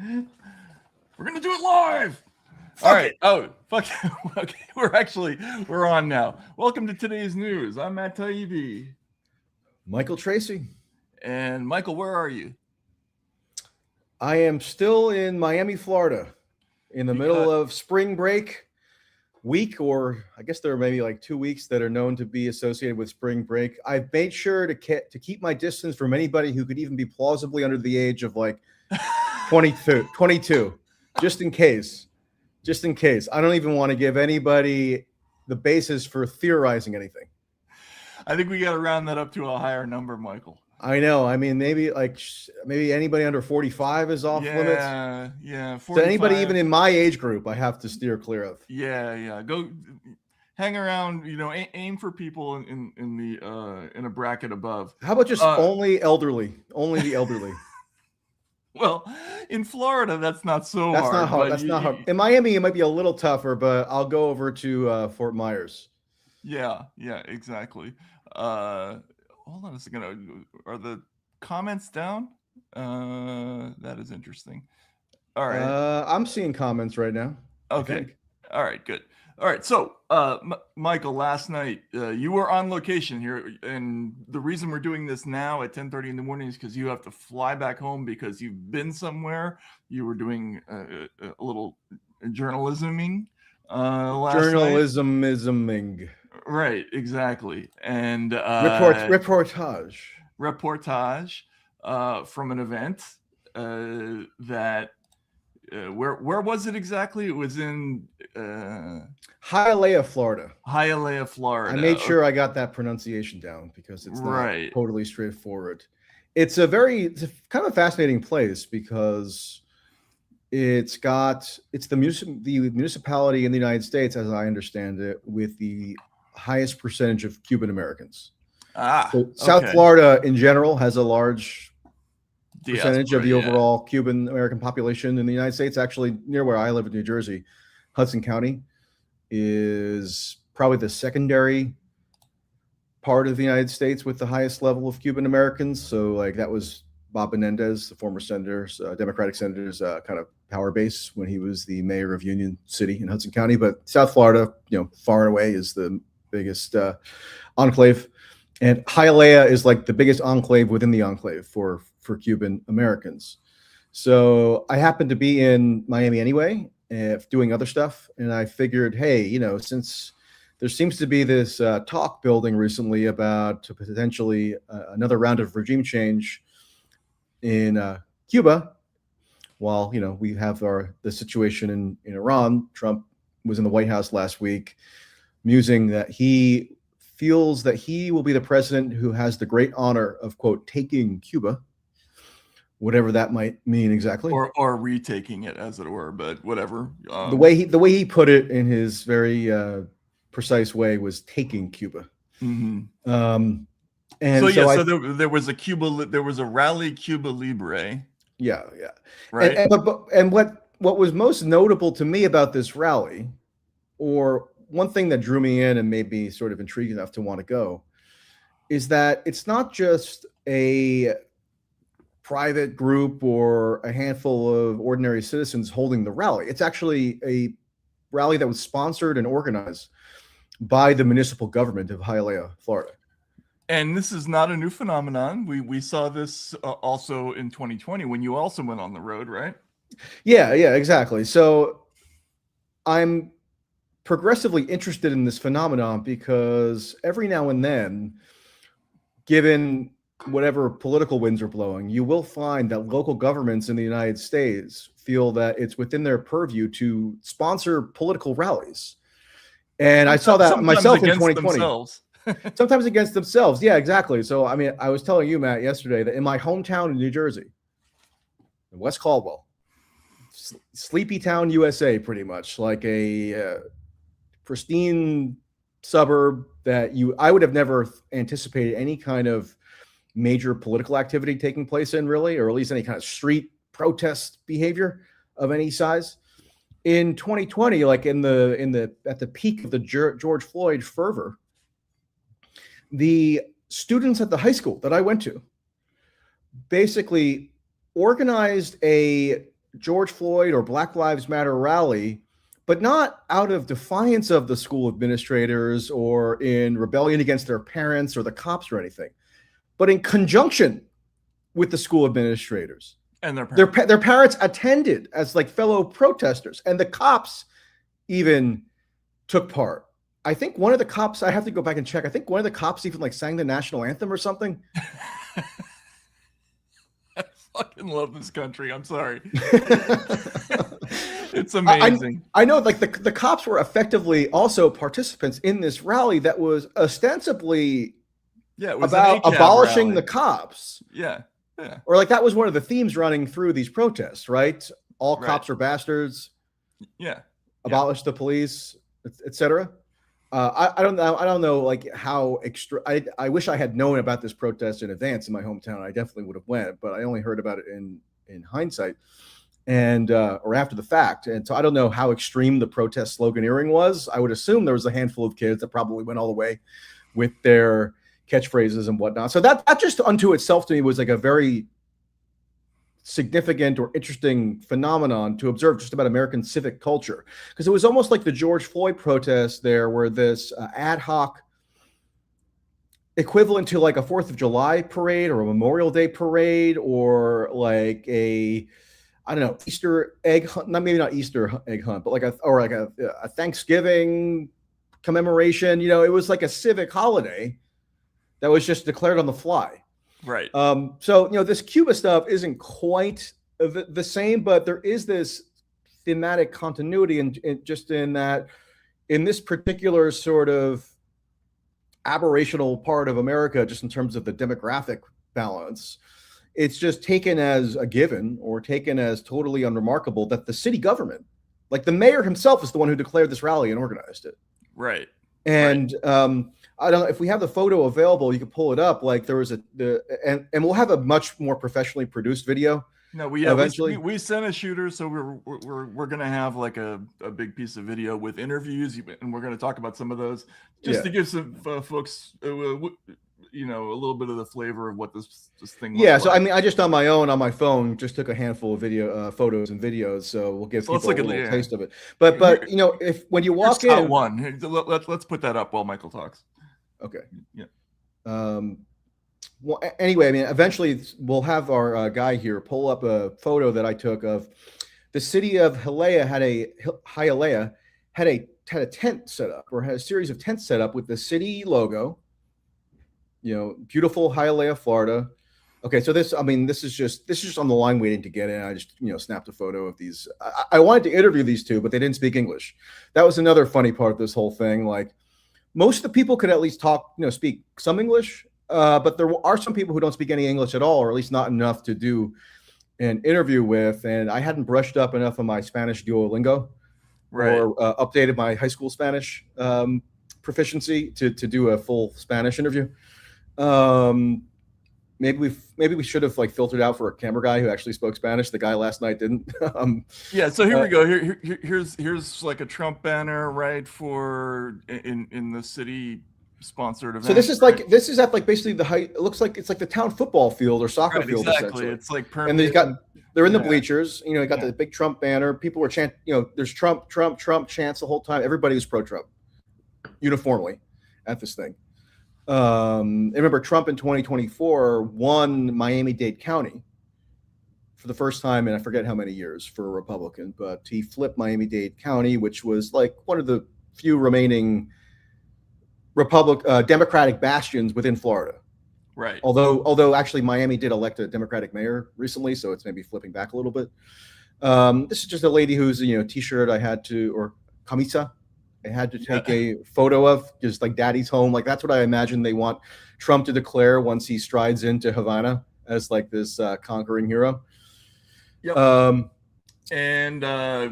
We're gonna do it live. Fuck All right. it. Oh, fuck. Okay, we're on now. Welcome to today's news. I'm Matt Taibbi. Michael Tracy. And Michael, where are you? I am still in Miami, Florida, in the middle of spring break week, or I guess there are maybe like 2 weeks that are known to be associated with spring break. I've made sure to keep my distance from anybody who could even be plausibly under the age of like 22, just in case. Just in case. I don't even want to give anybody the basis for theorizing anything. I think we got to round that up to a higher number, Michael. I know. I mean, maybe anybody under 45 is off limits. Yeah. 45. So anybody even in my age group, I have to steer clear of. Yeah. Go hang around. Aim for people in a bracket above. How about just only elderly? Only the elderly. Well, in Florida, that's not so hard. Not hard. That's not hard. In Miami, it might be a little tougher, but I'll go over to Fort Myers. Yeah, exactly. Hold on a second. Are the comments down? That is interesting. All right. I'm seeing comments right now. Okay. All right, good. All right. So, Michael, last night you were on location here, and the reason we're doing this now at 10:30 in the morning is because you have to fly back home because you've been somewhere. You were doing a little journalisming last night. Journalisming. Right, exactly. And reportage from an event that where was it exactly? It was in Hialeah, Florida. Hialeah, Florida. I made sure I got that pronunciation down because it's not totally straightforward. It's a kind of fascinating place because it's the municipality in the United States, as I understand it, with the highest percentage of Cuban Americans. South Florida in general has a large percentage of the overall Cuban American population in the United States. Actually, near where I live in New Jersey, Hudson County is probably the secondary part of the United States with the highest level of Cuban Americans. So like that was Bob Menendez, the former senator's, Democratic senator's kind of power base when he was the mayor of Union City in Hudson County. But South Florida, far and away is the biggest enclave. And Hialeah is like the biggest enclave within the enclave for Cuban Americans. So I happened to be in Miami anyway, doing other stuff. And I figured, hey, since there seems to be this talk building recently about potentially another round of regime change in Cuba, while we have the situation in Iran. Trump was in the White House last week, musing that he feels that he will be the president who has the great honor of, quote, taking Cuba, whatever that might mean exactly, or retaking it, as it were. But whatever. The way he put it in his very precise way was taking Cuba. Mm-hmm. And so there was a rally Cuba Libre. Yeah. Right. And what was most notable to me about this rally, or one thing that drew me in and made me sort of intrigued enough to want to go, is that it's not just a private group or a handful of ordinary citizens holding the rally. It's actually a rally that was sponsored and organized by the municipal government of Hialeah, Florida. And this is not a new phenomenon. We saw this also in 2020 when you also went on the road, right? Yeah, exactly. So I'm progressively interested in this phenomenon because every now and then, given whatever political winds are blowing, you will find that local governments in the United States feel that it's within their purview to sponsor political rallies. And I saw that myself in 2020. Sometimes against themselves. Yeah, exactly. So, I mean, I was telling you, Matt, yesterday that in my hometown in New Jersey, West Caldwell, sleepy town, USA, pretty much like a pristine suburb that I would have never anticipated any kind of major political activity taking place in, really, or at least any kind of street protest behavior of any size. In 2020, like at the peak of the George Floyd fervor, the students at the high school that I went to basically organized a George Floyd or Black Lives Matter rally, but not out of defiance of the school administrators or in rebellion against their parents or the cops or anything, but in conjunction with the school administrators. And their parents attended as like fellow protesters, and the cops even took part. I think one of the cops, I have to go back and check. I think one of the cops even like sang the national anthem or something. I fucking love this country. I'm sorry. It's amazing. I know, like the cops were effectively also participants in this rally that was ostensibly about abolishing rally. The cops. Yeah. Or like that was one of the themes running through these protests, right? All cops are bastards. Yeah. Abolish the police, etc. I don't know like how extra. I wish I had known about this protest in advance in my hometown. I definitely would have went, but I only heard about it in hindsight and or after the fact. And so I don't know how extreme the protest sloganeering was. I would assume there was a handful of kids that probably went all the way with their catchphrases and whatnot. So that just unto itself to me was like a very significant or interesting phenomenon to observe just about American civic culture, because it was almost like the George Floyd protest there, where this ad hoc equivalent to like a 4th of July parade or a Memorial Day parade or like a, I don't know, Easter egg hunt, maybe not Easter egg hunt, but like a Thanksgiving commemoration. It was like a civic holiday that was just declared on the fly. Right. So, this Cuba stuff isn't quite the same, but there is this thematic continuity and just in that, in this particular sort of aberrational part of America, just in terms of the demographic balance, it's just taken as a given or taken as totally unremarkable that the city government, like the mayor himself, is the one who declared this rally and organized it. Right. And I don't know if we have the photo available. You can pull it up. Like there was and we'll have a much more professionally produced video. No, we sent a shooter, so we're gonna have like a big piece of video with interviews, and we're gonna talk about some of those just to give some folks a little bit of the flavor of what this thing looks like. So I mean, I just on my phone just took a handful of photos and videos, so we'll give people a little taste of it. But if when you walk in, one, let's put that up while Michael talks. Okay. Yeah. Well, anyway, I mean, eventually we'll have our guy here pull up a photo that I took of the city of Hialeah had a tent set up, or had a series of tents set up with the city logo. Beautiful Hialeah, Florida. Okay, so this is just on the line waiting to get in. I just snapped a photo of these. I wanted to interview these two, but they didn't speak English. That was another funny part of this whole thing. Like, most of the people could at least speak some English, but there are some people who don't speak any English at all, or at least not enough to do an interview with. And I hadn't brushed up enough of my Spanish Duolingo, or updated my high school Spanish proficiency to do a full Spanish interview. Maybe we should have filtered out for a camera guy who actually spoke Spanish. The guy last night didn't. So here we go. Here's like a Trump banner, right, for in the city sponsored event. So this is at basically the height. It looks like it's like the town football field or soccer field. Exactly. It's like permanent. And they're in the bleachers. You got the big Trump banner. People were chanting. There's Trump chants the whole time. Everybody was pro-Trump uniformly at this thing. Remember, Trump in 2024 won Miami-Dade County for the first time in I forget how many years for a Republican, but he flipped Miami-Dade County, which was like one of the few remaining Democratic bastions within Florida. Right. Although actually Miami did elect a Democratic mayor recently, so it's maybe flipping back a little bit. This is just a lady whose t-shirt or camisa I had to take a photo of, just like daddy's home. Like that's what I imagine they want Trump to declare once he strides into Havana as like this conquering hero. Yep. And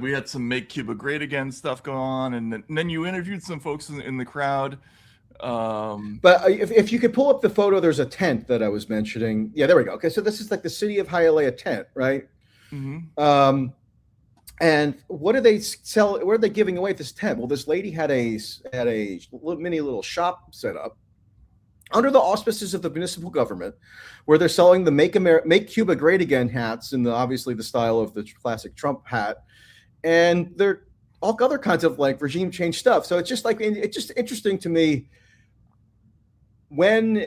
we had some Make Cuba Great Again stuff go on, and then you interviewed some folks in the crowd. But if you could pull up the photo, there's a tent that I was mentioning. Yeah, there we go. Okay, so this is like the city of Hialeah tent, right? Mm-hmm. And what do they sell? What are they giving away at this tent? Well, this lady had a mini little shop set up under the auspices of the municipal government, where they're selling the Make Cuba Great Again hats in obviously the style of the classic Trump hat, and they're all other kinds of like regime change stuff. So it's just like, it's just interesting to me when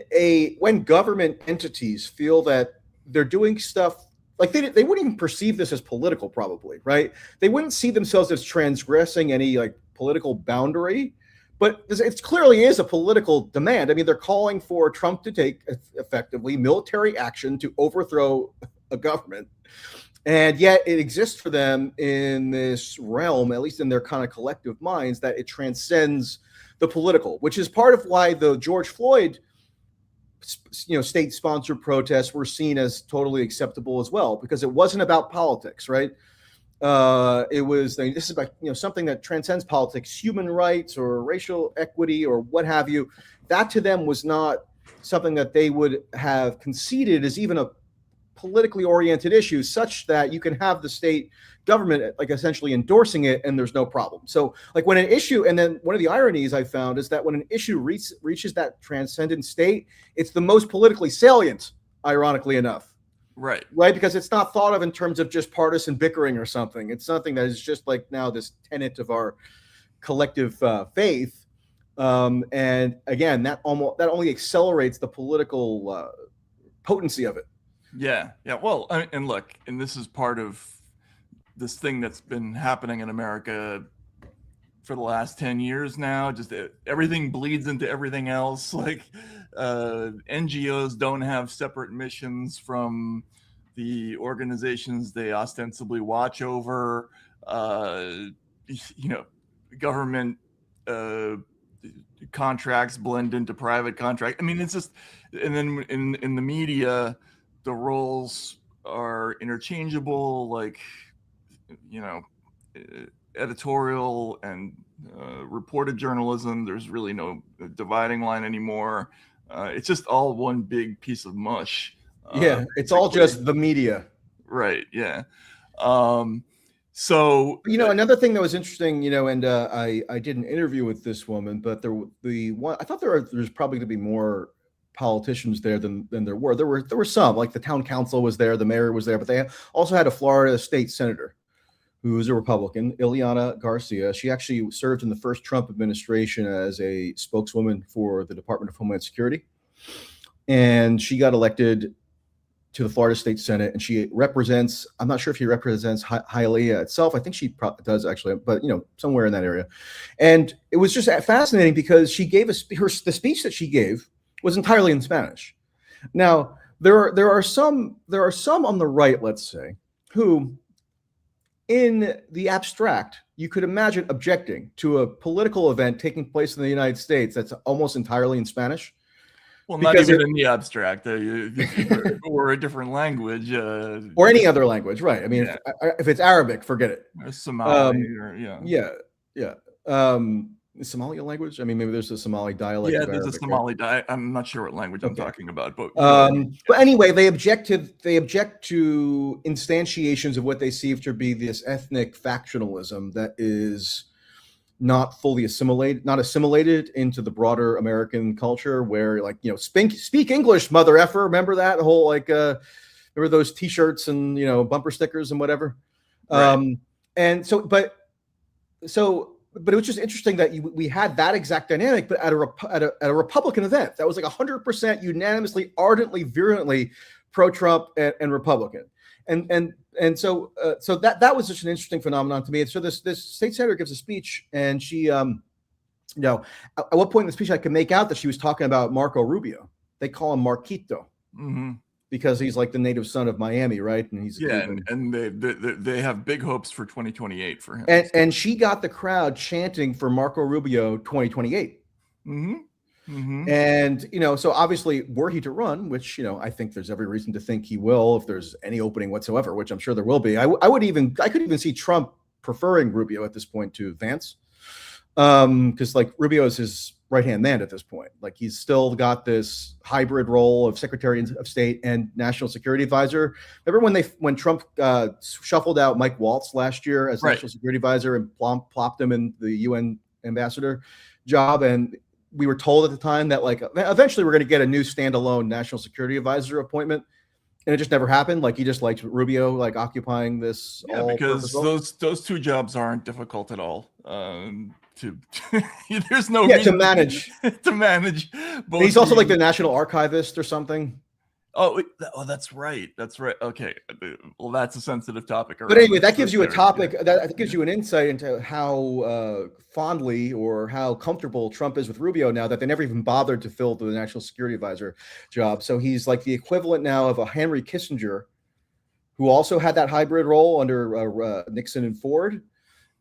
government entities feel that they're doing stuff like they wouldn't even perceive this as political, probably, right? They wouldn't see themselves as transgressing any like political boundary, but it clearly is a political demand. I mean, they're calling for Trump to take effectively military action to overthrow a government. And yet it exists for them in this realm, at least in their kind of collective minds, that it transcends the political, which is part of why the George Floyd, state-sponsored protests were seen as totally acceptable as well, because it wasn't about politics, right? It was, this is about, something that transcends politics, human rights or racial equity or what have you. That to them was not something that they would have conceded as even a politically oriented issue, such that you can have the state government like essentially endorsing it and there's no problem. So like when an issue, and then one of the ironies I found is that when an issue reaches that transcendent state, it's the most politically salient, ironically enough. Right. Because it's not thought of in terms of just partisan bickering or something. It's something that is just like now this tenet of our collective faith. And again, that only accelerates the political potency of it. Yeah. Well, and look, and this is part of this thing that's been happening in America for the last 10 years now. Just everything bleeds into everything else. Like NGOs don't have separate missions from the organizations they ostensibly watch over. Government contracts blend into private contract. I mean, it's just, and then in the media, the roles are interchangeable, like, editorial and reported journalism. There's really no dividing line anymore. It's just all one big piece of mush. It's all just the media. Right. Yeah. So another thing that was interesting, and I did an interview with this woman, but I thought there's probably going to be more politicians there than there were. There were some, like the town council was there, the mayor was there, but they also had a Florida state senator who was a Republican, Ileana Garcia. She actually served in the first Trump administration as a spokeswoman for the Department of Homeland Security, and she got elected to the Florida State Senate, and she represents, I'm not sure if she represents Hialeah itself. I think she does actually, but somewhere in that area. And it was just fascinating because she gave the speech that she gave was entirely in Spanish. Now, there are some on the right, let's say, who in the abstract, you could imagine objecting to a political event taking place in the United States that's almost entirely in Spanish. Well, not even in the abstract, or a different language, or any other language, right? I mean, if it's Arabic, forget it. Or Somali, Somali language. I mean, maybe there's a Somali dialect. Yeah, there's a Somali dialect. I'm not sure what language I'm talking about, but anyway, they object to instantiations of what they see to be this ethnic factionalism that is not fully assimilated into the broader American culture, where speak English, mother effer. Remember that whole remember those T-shirts and bumper stickers and whatever. Right. But it was just interesting that we had that exact dynamic, but at a Republican event that was like 100% unanimously, ardently, virulently pro-Trump and Republican, and so that was such an interesting phenomenon to me. And so this state senator gives a speech, and she, at what point in the speech I could make out that she was talking about Marco Rubio. They call him Marquito. Mm-hmm. Because he's like the native son of Miami, right? And he's and they have big hopes for 2028 for him. And she got the crowd chanting for Marco Rubio 2028. Mm-hmm. Mm-hmm. And so obviously, were he to run, which I think there's every reason to think he will, if there's any opening whatsoever, which I'm sure there will be. I could even see Trump preferring Rubio at this point to Vance, because like Rubio is his right-hand man at this point. Like he's still got this hybrid role of Secretary of State and National Security Advisor. Remember when Trump shuffled out Mike Waltz last year as National Security Advisor and plopped him in the UN ambassador job, and we were told at the time that like eventually we're going to get a new standalone national security advisor appointment, and it just never happened. Like he just liked Rubio like occupying this. Yeah, because those two jobs aren't difficult at all. There's no reason to manage to manage. Both he's also like the national archivist or something. Oh, that's right. That's right. Okay. Well, that's a sensitive topic. But anyway, that gives you a topic that gives you an insight into how fondly or how comfortable Trump is with Rubio now that they never even bothered to fill the national security advisor job. So he's like the equivalent now of a Henry Kissinger, who also had that hybrid role under Nixon and Ford.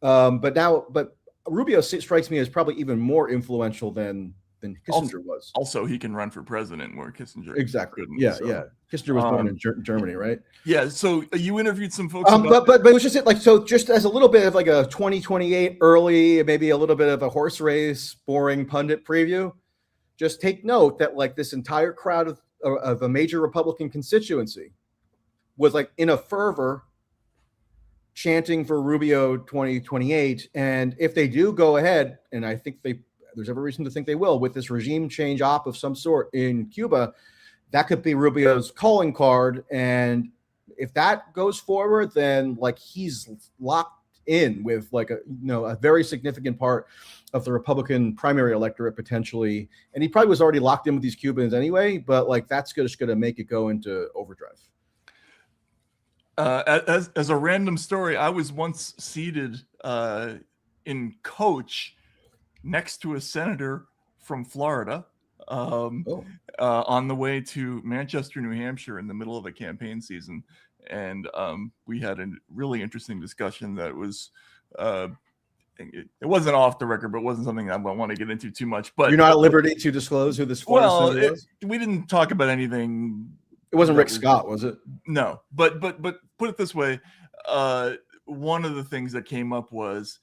But Rubio strikes me as probably even more influential than Kissinger was. Also, he can run for president where Kissinger couldn't. Yeah. Kissinger was born in Germany, right? Yeah. So you interviewed some folks. But it was just like, so just as a little bit of like a 2028 early, maybe a little bit of a horse race, boring pundit preview. Just take note that like this entire crowd of a major Republican constituency was like in a fervor chanting for Rubio 2028. And if they do go ahead, and I think there's every reason to think they will, with this regime change op of some sort in Cuba, that could be Rubio's calling card. And if that goes forward, then like he's locked in with like a very significant part of the Republican primary electorate potentially. And he probably was already locked in with these Cubans anyway, but like that's just going to make it go into overdrive. As a random story, I was once seated in coach next to a senator from Florida on the way to Manchester, New Hampshire in the middle of a campaign season. And we had a really interesting discussion that was, it wasn't off the record, but it wasn't something I want to get into too much. But you're not at liberty to disclose who this Florida senator was? We didn't talk about anything. It wasn't Rick Scott, was it? No, but put it this way. One of the things that came up was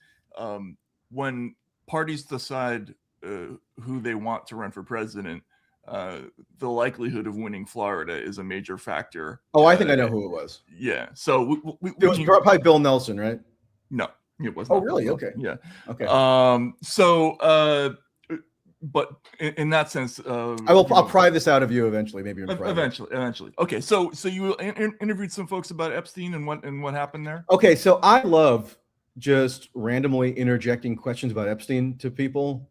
when parties decide who they want to run for president, the likelihood of winning Florida is a major factor. Oh, I think I know who it was. Yeah. So it was probably Bill Nelson, right? No, it wasn't. Oh, really? Okay. Yeah. Okay. But in that sense, I'll pry this out of you eventually. Maybe eventually. Okay. So you interviewed some folks about Epstein and what happened there. Okay. So I love just randomly interjecting questions about Epstein to people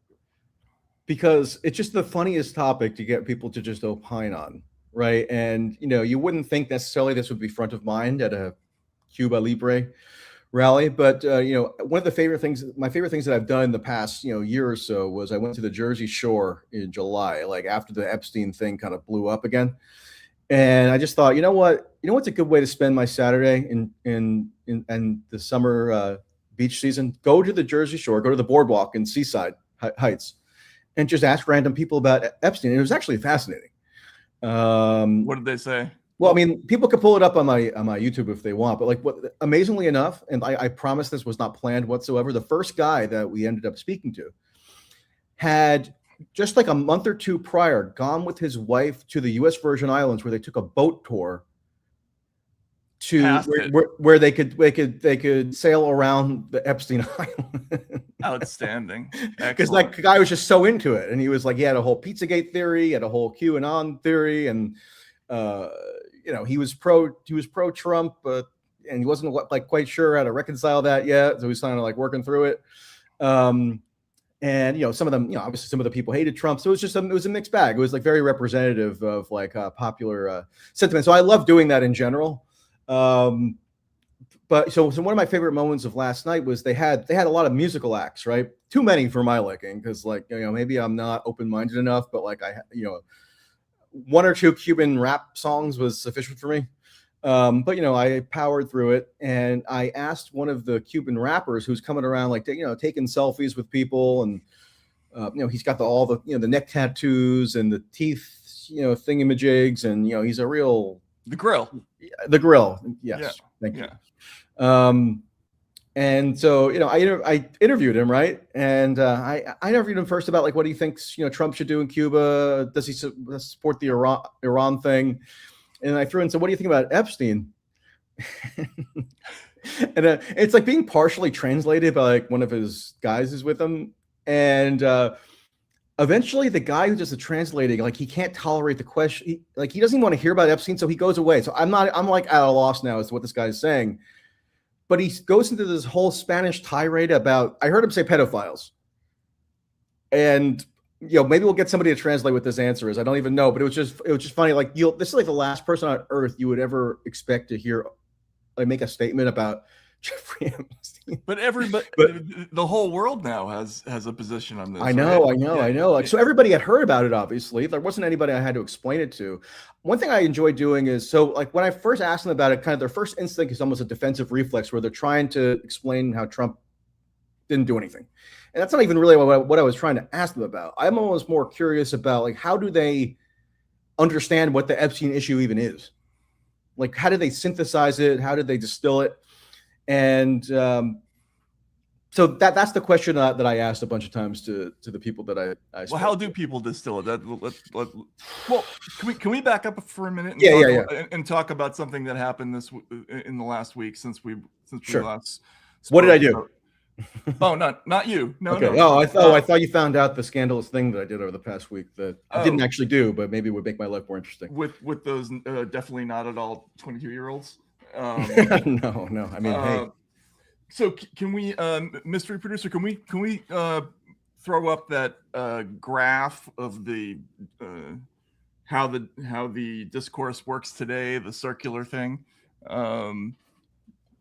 because it's just the funniest topic to get people to just opine on, right? And you wouldn't think necessarily this would be front of mind at a Cuba Libre rally, but one of my favorite things that I've done in the past year or so was I went to the Jersey Shore in July, like after the Epstein thing kind of blew up again, and I just thought, what's a good way to spend my Saturday in the summer beach season? Go to the Jersey Shore, go to the boardwalk in Seaside Heights, and just ask random people about Epstein. And it was actually fascinating. What did they say? Well, I mean, people could pull it up on my YouTube if they want, but like amazingly enough, and I promise this was not planned whatsoever, the first guy that we ended up speaking to had just like a month or two prior gone with his wife to the U.S. Virgin Islands, where they took a boat tour to where they could sail around the Epstein Island. Outstanding. Because like the guy was just so into it, and he was like, he had a whole Pizzagate theory, he had a whole QAnon theory, and he was pro Trump, but and he wasn't quite sure how to reconcile that yet, so he's kind of like working through it. And some of them, obviously some of the people hated Trump, so it was a mixed bag. It was like very representative of like popular sentiment. So I love doing that in general. But so one of my favorite moments of last night was they had a lot of musical acts, right? Too many for my liking, because maybe I'm not open-minded enough, but like one or two Cuban rap songs was sufficient for me. But I powered through it, and I asked one of the Cuban rappers who's coming around like taking selfies with people, and he's got all the neck tattoos and the teeth thingamajigs, and he's a real the grill. Yes, yeah. Thank you. And so I interviewed him, right? And I interviewed him first about like what he thinks Trump should do in Cuba. Does he support the Iran thing? And I threw in, so what do you think about Epstein? And it's like being partially translated by like one of his guys is with him, and eventually the guy who does the translating, like, he can't tolerate the question. He doesn't even want to hear about Epstein, so he goes away. So I'm like at a loss now as to what this guy is saying. But he goes into this whole Spanish tirade about, I heard him say pedophiles. And maybe we'll get somebody to translate what this answer is. I don't even know, but it was just funny. Like, this is like the last person on earth you would ever expect to hear make a statement about Jeffrey Epstein. But the whole world now has a position on this. I know. Like, so everybody had heard about it. Obviously, there wasn't anybody I had to explain it to. One thing I enjoy doing is, so like when I first asked them about it, kind of their first instinct is almost a defensive reflex where they're trying to explain how Trump didn't do anything. And that's not even really what I was trying to ask them about. I'm almost more curious about, like, how do they understand what the Epstein issue even is? Like, how did they synthesize it? How did they distill it? And so that's the question that I asked a bunch of times to the people that I well, how do people distill it? Well, can we back up for a minute? And talk about something that happened in the last week since we last spoke. What did I do? Oh, not you. No, okay. No. I thought you found out the scandalous thing that I did over the past week that I didn't actually do, but maybe would make my life more interesting. With those definitely not at all 22-year-olds. No. I mean, hey. So can we, mystery producer? Can we throw up that graph of the how the discourse works today, the circular thing?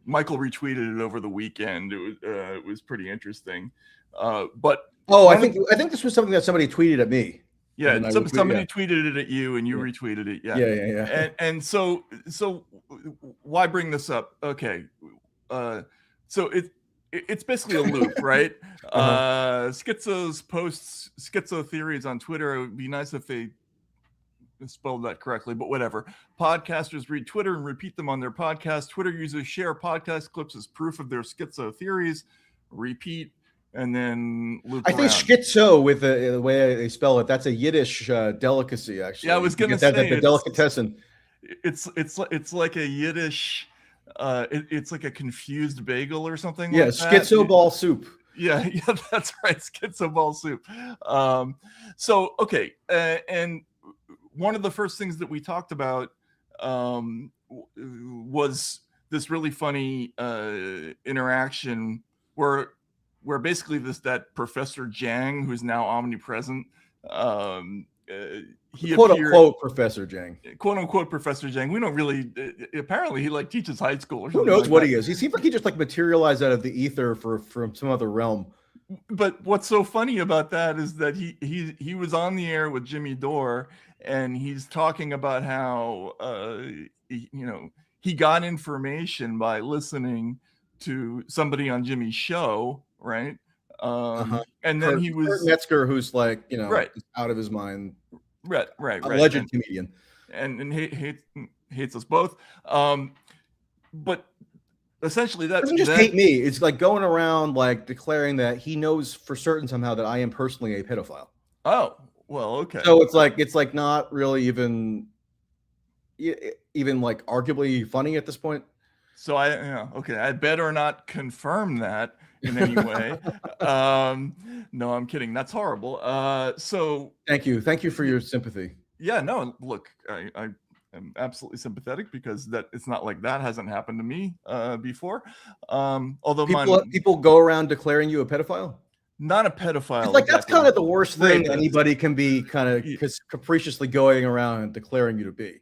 Michael retweeted it over the weekend. It was pretty interesting. But I think this was something that somebody tweeted at me. Yeah, somebody tweeted it at you, and you retweeted it. Yeah. And so why bring this up? Okay, so it's basically a loop, right? Schizos posts schizo theories on Twitter. It would be nice if they spelled that correctly, but whatever. Podcasters read Twitter and repeat them on their podcast. Twitter users share podcast clips as proof of their schizo theories, repeat, and then loop around. I think schizo, with the way they spell it, that's a Yiddish delicacy, actually. Yeah, I was gonna say the delicatessen. It's like a Yiddish. It's like a confused bagel or something. Yeah, like schizo ball soup. Yeah, that's right. Schizo ball soup. So okay, and one of the first things that we talked about was this really funny interaction where basically that Professor Jang, who's now omnipresent, he quote unquote Professor Jang. Quote unquote Professor Jang. We don't really. Apparently, he teaches high school or something. Who knows what he is? He seems like he just materialized out of the ether from some other realm. But what's so funny about that is that he was on the air with Jimmy Dore, and he's talking about how he got information by listening to somebody on Jimmy's show, right? And then he was Kurt Metzger, who's right, out of his mind, right, alleged comedian, and hates us both. But essentially, that doesn't just hate me. It's like going around declaring that he knows for certain somehow that I am personally a pedophile. Oh, well, okay. So it's not really even arguably funny at this point. So I better not confirm that in any way. No, I'm kidding. That's horrible. So thank you for your sympathy. Yeah, no, look, I am absolutely sympathetic because it's not like that hasn't happened to me before. Although people go around declaring you a pedophile. Not a pedophile. Exactly. That's kind of the worst thing anybody can be kind of capriciously going around and declaring you to be.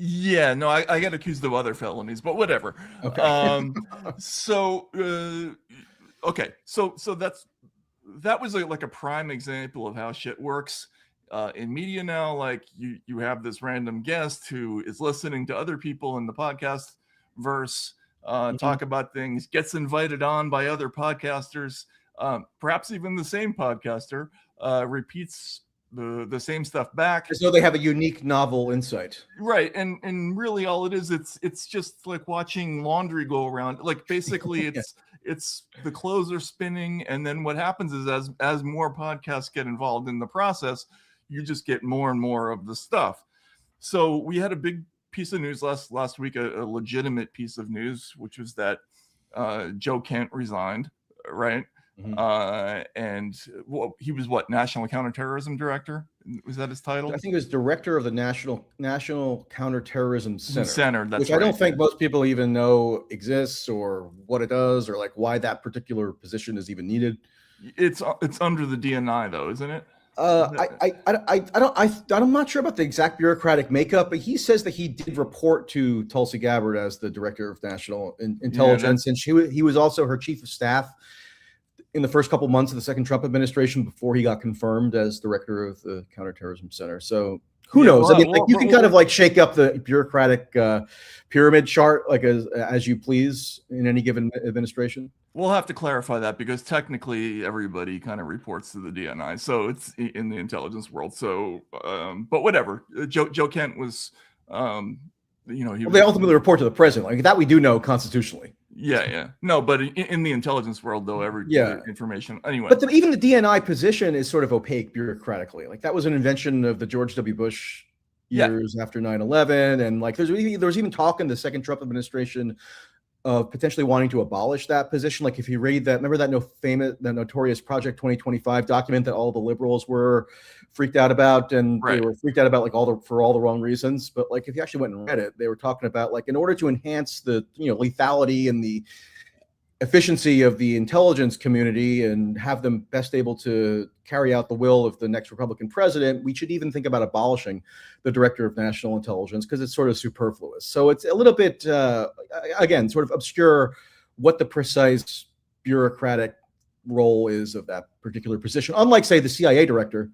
Yeah, no, I get accused of other felonies, but whatever. Okay. So that was like a prime example of how shit works in media now. Like you have this random guest who is listening to other people in the podcast verse talk about things, gets invited on by other podcasters. Perhaps even the same podcaster repeats the same stuff back, as though they have a unique novel insight, right? And really all it is, it's just like watching laundry go around. Like basically it's the clothes are spinning, and then what happens is as more podcasts get involved in the process, you just get more and more of the stuff. So we had a big piece of news last week, a legitimate piece of news, which was that Joe Kent resigned, right? And he was National Counterterrorism Director? Was that his title? I think he was director of the National Counterterrorism Center. That's which I don't think most people even know exists or what it does or like why that particular position is even needed. It's under the DNI though, isn't it? I'm not sure about the exact bureaucratic makeup, but he says that he did report to Tulsi Gabbard as the director of national intelligence, and he was also her chief of staff in the first couple months of the second Trump administration before he got confirmed as director of the Counterterrorism Center. So who knows? I mean, you can kind of like shake up the bureaucratic pyramid chart like as you please in any given administration. We'll have to clarify that because technically everybody kind of reports to the DNI, so it's in the intelligence world. So, but whatever. Joe Kent was, they ultimately report to the president, like that we do know constitutionally. Yeah. No, but in the intelligence world, though, information anyway. But even the DNI position is sort of opaque bureaucratically. Like that was an invention of the George W. Bush years after 9/11, and like there was even talk in the second Trump administration of potentially wanting to abolish that position. Like if you read that, remember that notorious Project 2025 document that all the liberals were freaked out about, and they were freaked out about like for all the wrong reasons. But like if you actually went and read it, they were talking about like in order to enhance the lethality and the efficiency of the intelligence community and have them best able to carry out the will of the next Republican president, we should even think about abolishing the director of national intelligence because it's sort of superfluous. So it's a little bit, again, sort of obscure what the precise bureaucratic role is of that particular position. Unlike, say, the CIA director,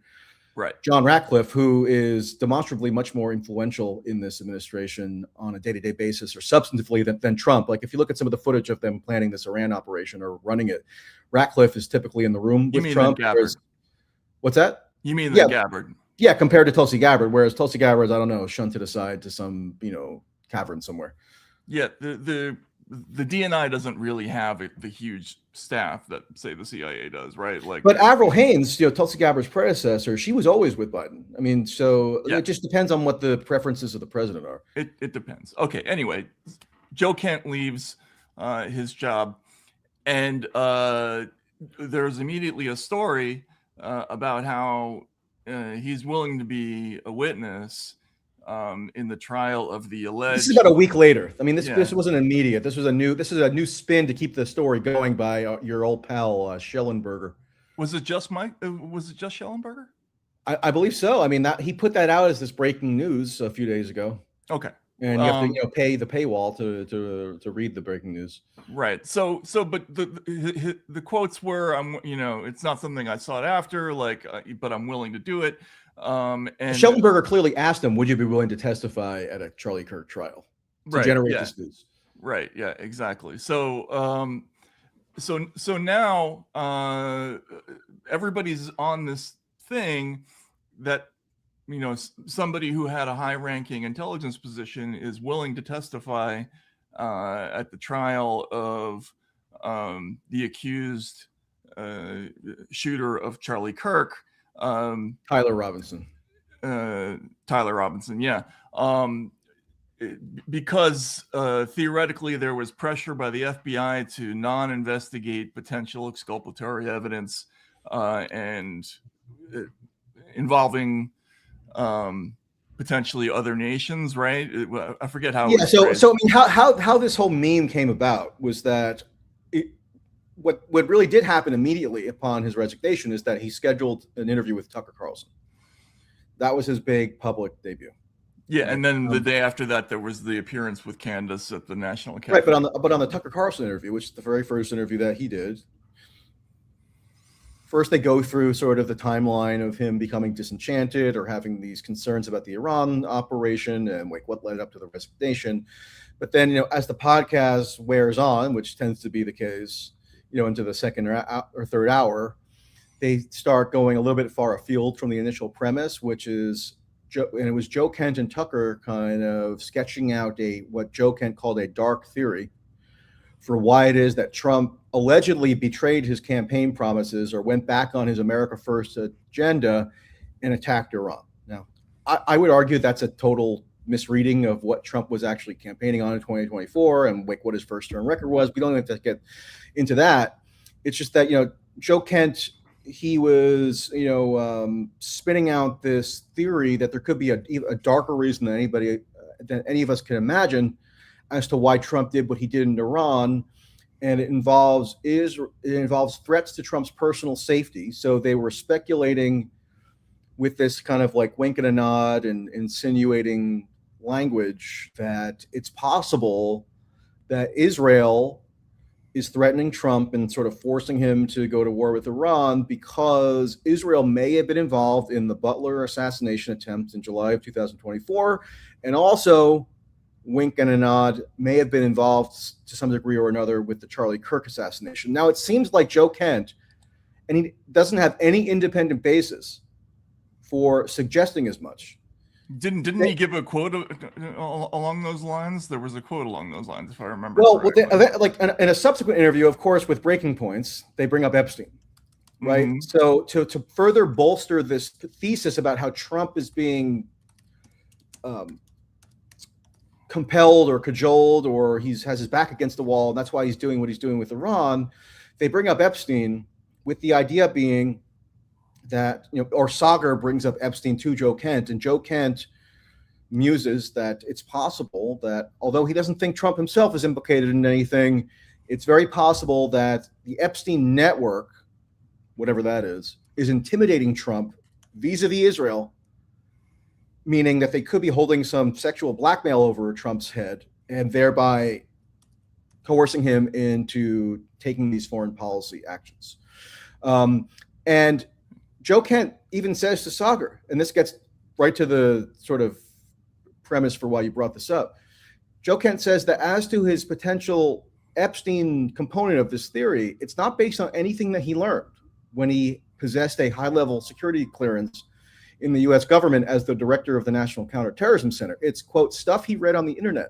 John Ratcliffe, who is demonstrably much more influential in this administration on a day-to-day basis or substantively than Trump. Like if you look at some of the footage of them planning this Iran operation or running it, Ratcliffe is typically in the room with Trump. What's that? You mean the Gabbard? Yeah, compared to Tulsi Gabbard, whereas Tulsi Gabbard, I don't know, shunted aside to some, cavern somewhere. Yeah, the DNI doesn't really have the huge staff that, say, the CIA does, right? Like, but Avril Haines, Tulsi Gabbard's predecessor, she was always with Biden. I mean, so it just depends on what the preferences of the president are. It depends. Okay. Anyway, Joe Kent leaves his job, and there's immediately a story about how he's willing to be a witness in the trial of the alleged. This is about a week later. I mean, this wasn't immediate. This is a new spin to keep the story going by your old pal Schellenberger. Was it just Schellenberger? I believe so. I mean, he put that out as this breaking news a few days ago. Okay. And you have to pay the paywall to read the breaking news. Right. So but the quotes were, it's not something I sought after, but I'm willing to do it. And Schellenberger clearly asked him, would you be willing to testify at a Charlie Kirk trial to generate this news? Right. Yeah, exactly. So now everybody's on this thing that, somebody who had a high-ranking intelligence position is willing to testify at the trial of the accused shooter of Charlie Kirk. Tyler Robinson, yeah. Because theoretically there was pressure by the FBI to non-investigate potential exculpatory evidence and involving potentially other nations, right? I forget how. Yeah. So I mean, how this whole meme came about was that what really did happen immediately upon his resignation is that he scheduled an interview with Tucker Carlson. That was his big public debut. Yeah, and then the day after that, there was the appearance with Candace at the National Cafe. Right, but on the Tucker Carlson interview, which is the very first interview that he did, first they go through sort of the timeline of him becoming disenchanted or having these concerns about the Iran operation and like what led up to the resignation. But then, as the podcast wears on, which tends to be the case, into the second or third hour, they start going a little bit far afield from the initial premise, which is, and it was Joe Kent and Tucker kind of sketching out what Joe Kent called a dark theory for why it is that Trump allegedly betrayed his campaign promises or went back on his America First agenda and attacked Iran. Now, I would argue that's a total misreading of what Trump was actually campaigning on in 2024 and what his first term record was. We don't have to get into that. It's just that, Joe Kent, he was, spinning out this theory that there could be a darker reason than any of us can imagine as to why Trump did what he did in Iran, and it involves threats to Trump's personal safety. So they were speculating with this kind of like wink and a nod and insinuating language that it's possible that Israel is threatening Trump and sort of forcing him to go to war with Iran because Israel may have been involved in the Butler assassination attempt in July of 2024, and also, wink and a nod, may have been involved to some degree or another with the Charlie Kirk assassination. Now, it seems like Joe Kent, and he doesn't have any independent basis for suggesting as much. Didn't he give a quote along those lines? There was a quote along those lines, if I remember. Well, like in a subsequent interview, of course, with Breaking Points, they bring up Epstein, right? Mm-hmm. So to further bolster this thesis about how Trump is being compelled or cajoled, or has his back against the wall, and that's why he's doing what he's doing with Iran, they bring up Epstein, with the idea being that, or Sagar brings up Epstein to Joe Kent, and Joe Kent muses that it's possible that, although he doesn't think Trump himself is implicated in anything, it's very possible that the Epstein network, whatever that is intimidating Trump vis-a-vis Israel, meaning that they could be holding some sexual blackmail over Trump's head and thereby coercing him into taking these foreign policy actions. And Joe Kent even says to Sagar, and this gets right to the sort of premise for why you brought this up. Joe Kent says that as to his potential Epstein component of this theory, it's not based on anything that he learned when he possessed a high-level security clearance in the U.S. government as the director of the National Counterterrorism Center. It's, quote, stuff he read on the internet.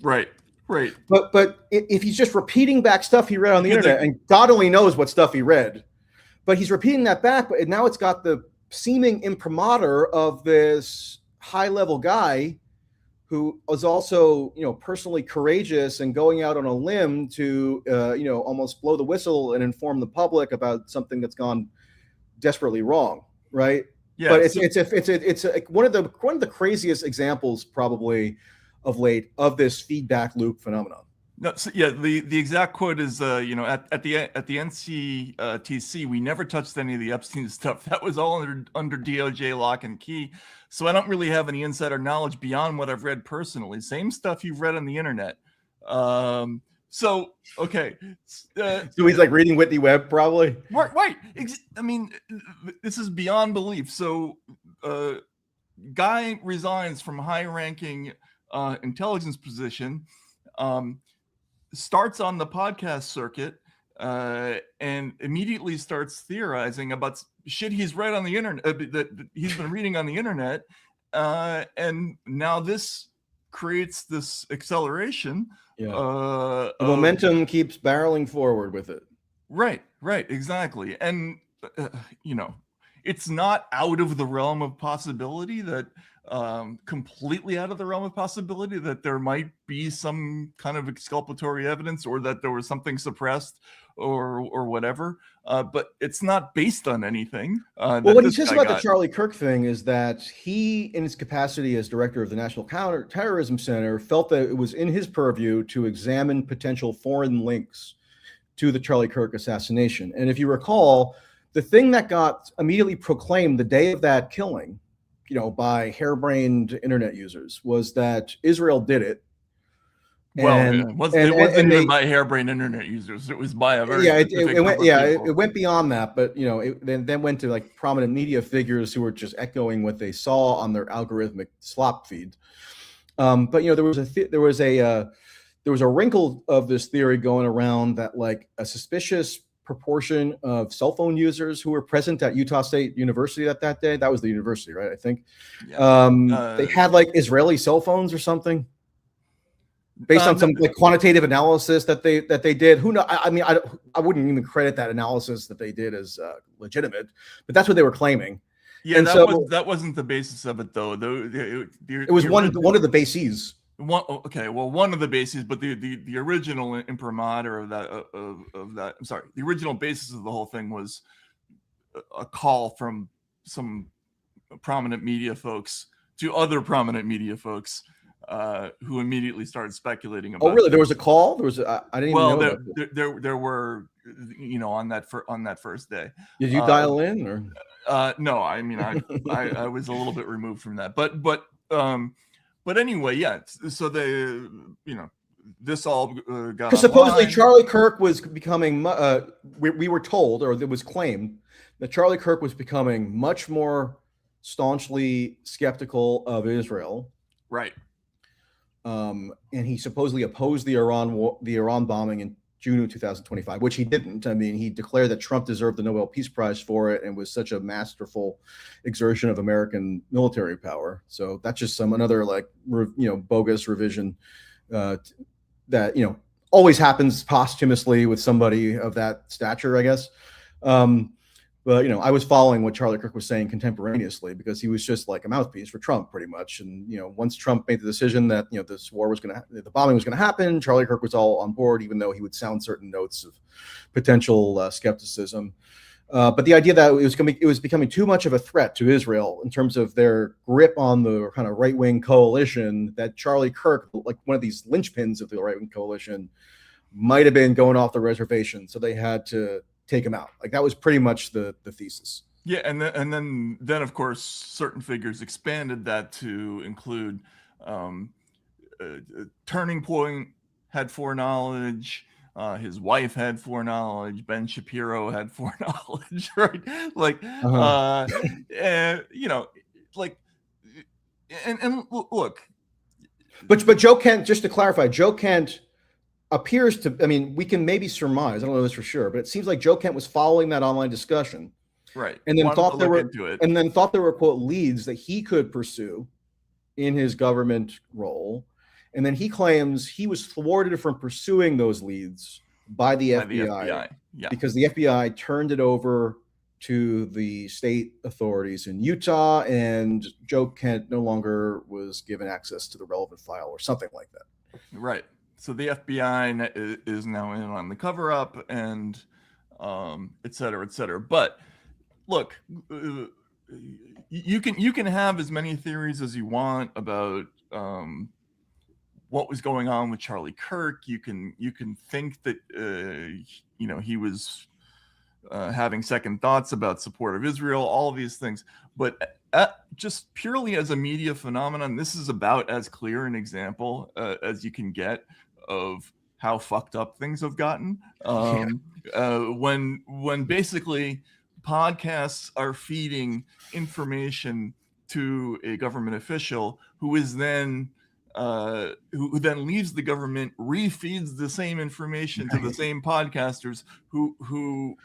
Right. But if he's just repeating back stuff he read on the internet, and God only knows what stuff he read, but he's repeating that back, but now it's got the seeming imprimatur of this high-level guy who was also, personally courageous and going out on a limb to, almost blow the whistle and inform the public about something that's gone desperately wrong, right? Yeah. But it's one of the craziest examples probably of late of this feedback loop phenomenon. No, so yeah, the exact quote is, at the NCTC, we never touched any of the Epstein stuff. That was all under DOJ lock and key. So I don't really have any insider knowledge beyond what I've read personally. Same stuff you've read on the internet. So okay. So he's like reading Whitney Webb, probably. Right. I mean, this is beyond belief. So, guy resigns from high-ranking intelligence position. Starts on the podcast circuit and immediately starts theorizing about shit he's read on the internet, that he's been reading on the internet, and now this creates this acceleration. Yeah, the momentum keeps barreling forward with it. Right, exactly, and it's not out of the realm of possibility that. Completely out of the realm of possibility that there might be some kind of exculpatory evidence, or that there was something suppressed or whatever, but it's not based on anything. Well, what he says about the Charlie Kirk thing is that he, in his capacity as director of the National Counterterrorism Center, felt that it was in his purview to examine potential foreign links to the Charlie Kirk assassination. And if you recall, the thing that got immediately proclaimed the day of that killing, by harebrained internet users, was that Israel did it. It wasn't even by harebrained internet users. It was by a very it went beyond that, but it then went to like prominent media figures who were just echoing what they saw on their algorithmic slop feed. But there was a wrinkle of this theory going around that like a suspicious proportion of cell phone users who were present at Utah State University that day. That was the university, right? I think. Yeah. They had like Israeli cell phones or something, based on some like quantitative analysis that they did. Who knows? I mean, I wouldn't even credit that analysis that they did as legitimate, but that's what they were claiming. Yeah, and that wasn't the basis of it though. It was one of the bases. One of the bases, but the original imprimatur of that, I'm sorry, the original basis of the whole thing was a call from some prominent media folks to other prominent media folks who immediately started speculating about. Oh, really? There was a call. There was. I didn't even know about this. There were, on that first day. Did you dial in or? No, I mean, I was a little bit removed from that, but anyway, yeah. So they, this all got because supposedly Charlie Kirk was becoming. We were told, or it was claimed, that Charlie Kirk was becoming much more staunchly skeptical of Israel. Right. And he supposedly opposed the Iran bombing in June of 2025, which he didn't. I mean, he declared that Trump deserved the Nobel Peace Prize for it and was such a masterful exertion of American military power. So that's just another bogus revision that always happens posthumously with somebody of that stature, I guess. But I was following what Charlie Kirk was saying contemporaneously because he was just like a mouthpiece for Trump, pretty much. And once Trump made the decision that this war was the bombing was going to happen, Charlie Kirk was all on board, even though he would sound certain notes of potential skepticism. But the idea that it was becoming too much of a threat to Israel in terms of their grip on the kind of right-wing coalition, that Charlie Kirk, like one of these linchpins of the right-wing coalition, might have been going off the reservation. So they had to take him out. Like that was pretty much the thesis. Yeah, and then of course certain figures expanded that to include Turning Point had foreknowledge, his wife had foreknowledge, Ben Shapiro had foreknowledge, right? Like and look. But Joe Kent, just to clarify, Joe Kent appears to, I mean, we can maybe surmise, I don't know this for sure, but it seems like Joe Kent was following that online discussion. Right. And then thought there were, quote, leads that he could pursue in his government role. And then he claims he was thwarted from pursuing those leads by the FBI. Yeah. Because the FBI turned it over to the state authorities in Utah, and Joe Kent no longer was given access to the relevant file or something like that. Right. So the FBI is now in on the cover up, and et cetera, et cetera. But look, you can have as many theories as you want about what was going on with Charlie Kirk. You can think that he was having second thoughts about support of Israel. All of these things, but just purely as a media phenomenon, this is about as clear an example as you can get of how fucked up things have gotten. When basically podcasts are feeding information to a government official who is then who then leaves the government, refeeds the same information to the same podcasters who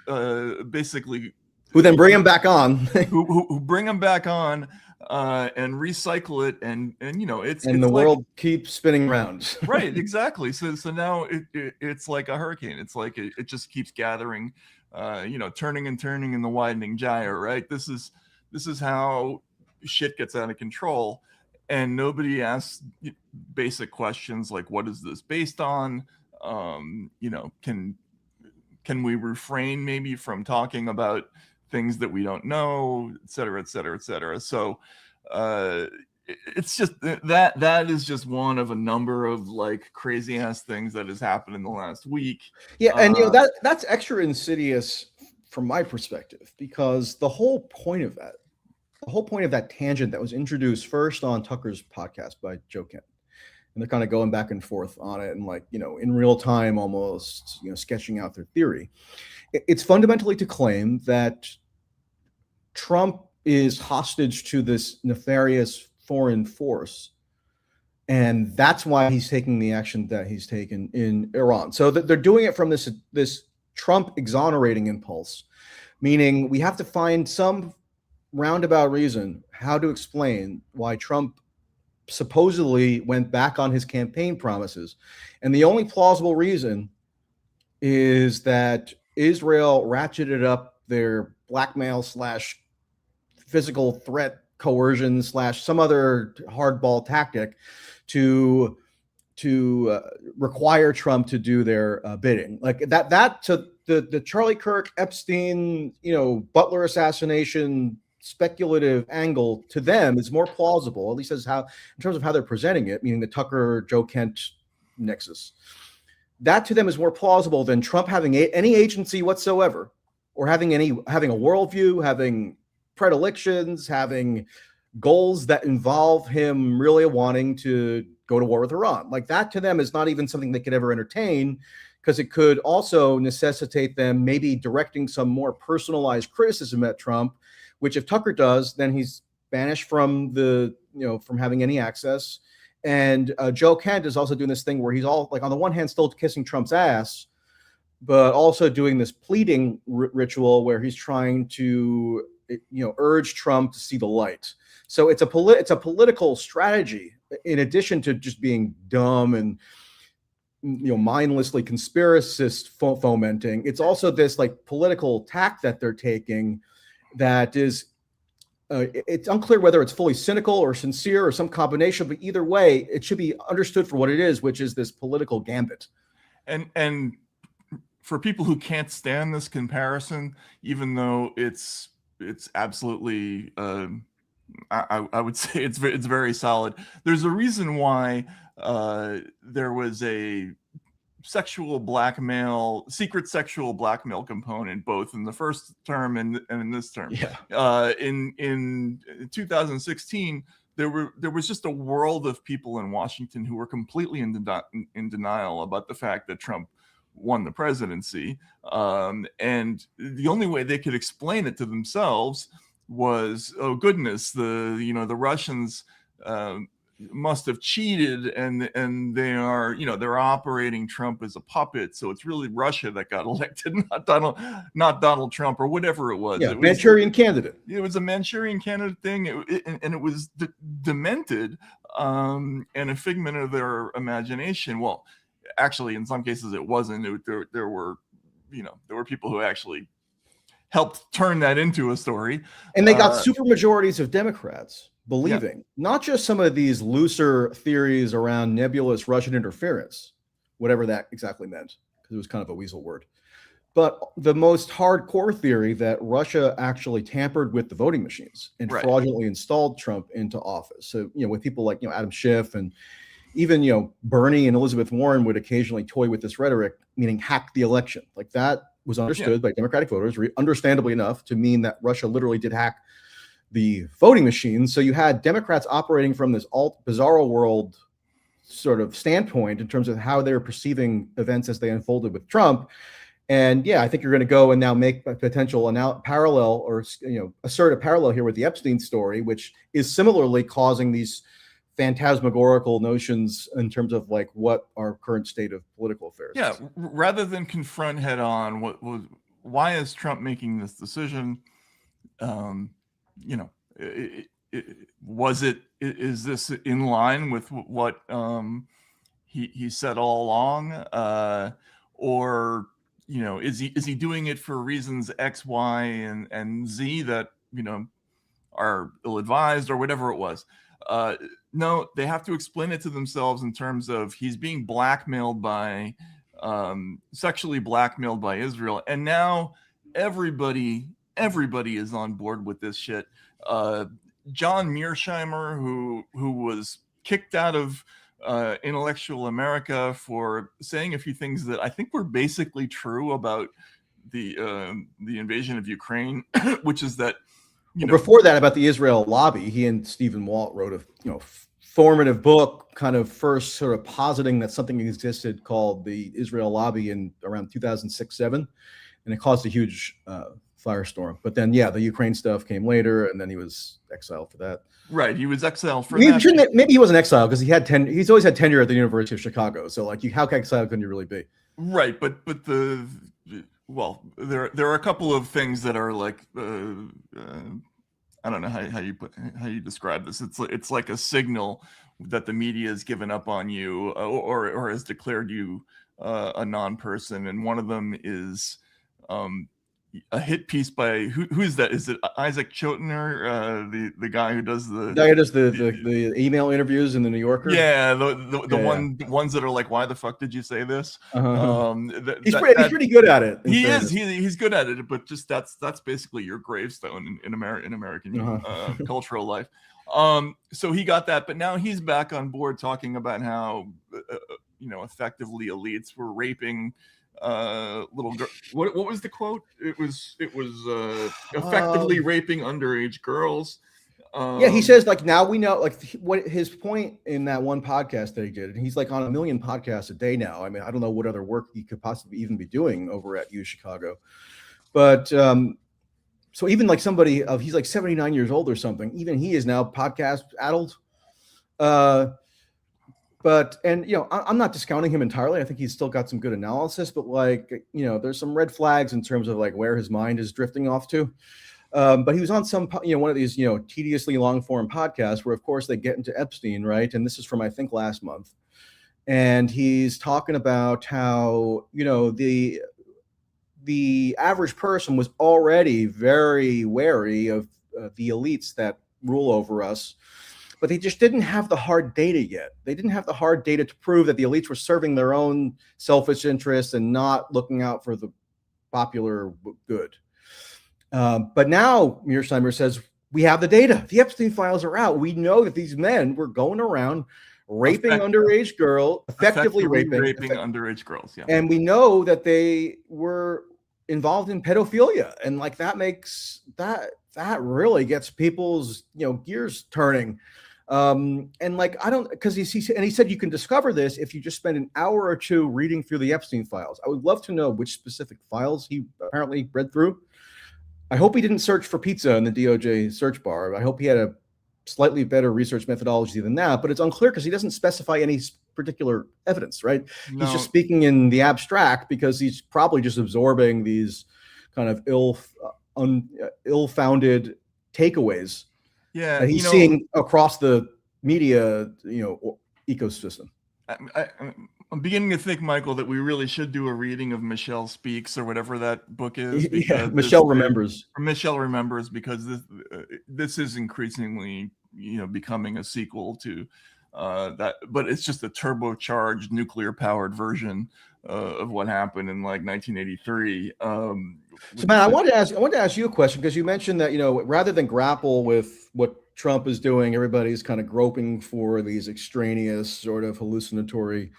basically who then bring them back on, who bring them back on and recycle it, and it's the world keeps spinning around. Right, exactly. So now it's like a hurricane. It's like it just keeps gathering, turning and turning in the widening gyre. Right. This is how shit gets out of control, and nobody asks basic questions like, what is this based on? Can we refrain maybe from talking about things that we don't know, et cetera, et cetera, et cetera. So it's just that is just one of a number of like crazy ass things that has happened in the last week. Yeah, and that's extra insidious from my perspective, because the whole point of that tangent that was introduced first on Tucker's podcast by Joe Kent, and they're kind of going back and forth on it and in real time almost, sketching out their theory. It's fundamentally to claim that Trump is hostage to this nefarious foreign force, and that's why he's taking the action that he's taken in Iran. So that they're doing it from this Trump exonerating impulse, meaning we have to find some roundabout reason how to explain why Trump supposedly went back on his campaign promises. And the only plausible reason is that Israel ratcheted up their blackmail / physical threat coercion / some other hardball tactic to require Trump to do their bidding. Like that to the Charlie Kirk, Epstein, Butler assassination speculative angle to them is more plausible, at least in terms of how they're presenting it, meaning the Tucker Joe Kent nexus. That to them is more plausible than Trump having any agency whatsoever, or having a worldview, having predilections, having goals that involve him really wanting to go to war with Iran. Like that to them is not even something they could ever entertain, because it could also necessitate them maybe directing some more personalized criticism at Trump, which if Tucker does, then he's banished from from having any access. And Joe Kent is also doing this thing where he's all like, on the one hand, still kissing Trump's ass, but also doing this pleading ritual where he's trying to, urge Trump to see the light. So it's a political strategy in addition to just being dumb and mindlessly conspiracist fomenting. It's also this like political tack that they're taking that is it's unclear whether it's fully cynical or sincere or some combination, but either way, it should be understood for what it is, which is this political gambit. And for people who can't stand this comparison, even though it's absolutely I would say it's very solid. There's a reason why there was a secret sexual blackmail component both in the first term and in this term. Yeah. In 2016, there was just a world of people in Washington who were completely in denial about the fact that Trump won the presidency, and the only way they could explain it to themselves was, oh goodness, the Russians must have cheated, and they are they're operating Trump as a puppet, so it's really Russia that got elected, not Donald Trump or whatever it was. Yeah, Manchurian candidate. It was a Manchurian candidate thing, and it was demented and a figment of their imagination. Well, actually, in some cases, it wasn't. There were people who actually helped turn that into a story, and they got super majorities of Democrats believing not just some of these looser theories around nebulous Russian interference, whatever that exactly meant, because it was kind of a weasel word, but the most hardcore theory that Russia actually tampered with the voting machines and fraudulently installed Trump into office. So, with people like, Adam Schiff and even, Bernie and Elizabeth Warren would occasionally toy with this rhetoric, meaning hack the election. Like that was understood by Democratic voters, understandably enough, to mean that Russia literally did hack the voting machines. So you had Democrats operating from this bizarro world sort of standpoint in terms of how they're perceiving events as they unfolded with Trump. And I think you're going to go and now make a potential parallel, or assert a parallel here with the Epstein story, which is similarly causing these phantasmagorical notions in terms of like what our current state of political affairs is. Rather than confront head on why is Trump making this decision, is this in line with what he said all along, or is he doing it for reasons X, Y, and Z that are ill-advised or whatever it was? No, they have to explain it to themselves in terms of he's being blackmailed by sexually blackmailed by Israel, and now everybody is on board with this shit. John Mearsheimer, who was kicked out of Intellectual America for saying a few things that I think were basically true about the invasion of Ukraine, which is that before that, about the Israel lobby, he and Stephen Walt wrote a formative book, kind of first sort of positing that something existed called the Israel lobby in around 2006-07, and it caused a huge firestorm. But then, the Ukraine stuff came later, and then he was exiled for that. Right, he was exiled for that. Maybe he wasn't exiled because he's always had tenure at the University of Chicago. So, like, how exiled can you really be? Right, but there are a couple of things that are like I don't know how you describe this. It's like a signal that the media has given up on you or has declared you a non-person, and one of them is a hit piece by who is that? Is it Isaac Chotiner, the guy who does the email interviews in the New Yorker? Yeah, the ones that are like, why the fuck did you say this? He's pretty good at it. He is. He's good at it, but just that's basically your gravestone in American cultural life. So he got that, but now he's back on board talking about how effectively elites were raping little girl. What was the quote? It was effectively raping underage girls. Yeah, he says like now we know like what his point in that one podcast that he did, and he's like on 1 million podcasts a day now. I mean, I don't know what other work he could possibly even be doing over at U Chicago, but so even like somebody of he's like 79 years old or something, even he is now podcast addled. But I'm not discounting him entirely. I think he's still got some good analysis, but like there's some red flags in terms of like where his mind is drifting off to. But he was on some, one of these, tediously long form podcasts where, of course, they get into Epstein, right? And this is from, I think, last month. And he's talking about how, the average person was already very wary of the elites that rule over us, but they just didn't have the hard data yet. They didn't have the hard data to prove that the elites were serving their own selfish interests and not looking out for the popular good. But now Mearsheimer says we have the data. The Epstein files are out. We know that these men were going around raping underage girls, effectively raping underage girls. Yeah, and we know that they were involved in pedophilia, and like that makes that really gets people's gears turning. And like I don't because he said you can discover this if you just spend an hour or two reading through the Epstein files. I would love to know which specific files he apparently read through. I hope he didn't search for pizza in the DOJ search bar. I hope he had a slightly better research methodology than that, but it's unclear because he doesn't specify any particular evidence, right? No. He's just speaking in the abstract because he's probably just absorbing these kind of ill-founded takeaways that he's seeing across the media, ecosystem. I'm beginning to think, Michael, that we really should do a reading of Michelle Speaks or whatever that book is. Yeah, Michelle Remembers. Michelle Remembers, because this is increasingly, becoming a sequel to that, but it's just a turbocharged nuclear-powered version of what happened in like 1983. So, Matt, I wanted to ask you a question because you mentioned that rather than grapple with what Trump is doing, everybody's kind of groping for these extraneous sort of hallucinatory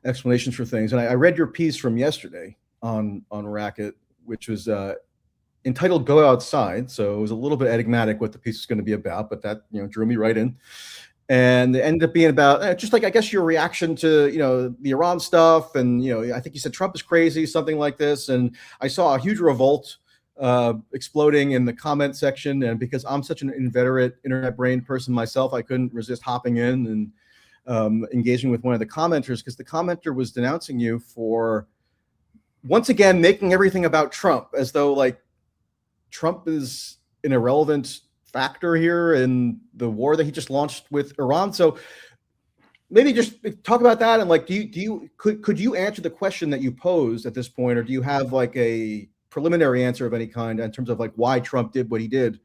explanations for things. And I read your piece from yesterday on Racket, which was entitled "Go Outside." So it was a little bit enigmatic what the piece was going to be about, but that drew me right in. And it ended up being about just like I guess your reaction to the Iran stuff, and I think you said Trump is crazy, something like this. And I saw a huge revolt exploding in the comment section, and because I'm such an inveterate internet brain person myself, I couldn't resist hopping in and engaging with one of the commenters, because the commenter was denouncing you for once again making everything about Trump, as though like Trump is an irrelevant factor here in the war that he just launched with Iran. So maybe just talk about that, and like could you answer the question that you posed at this point, or do you have like a preliminary answer of any kind in terms of like why Trump did what he did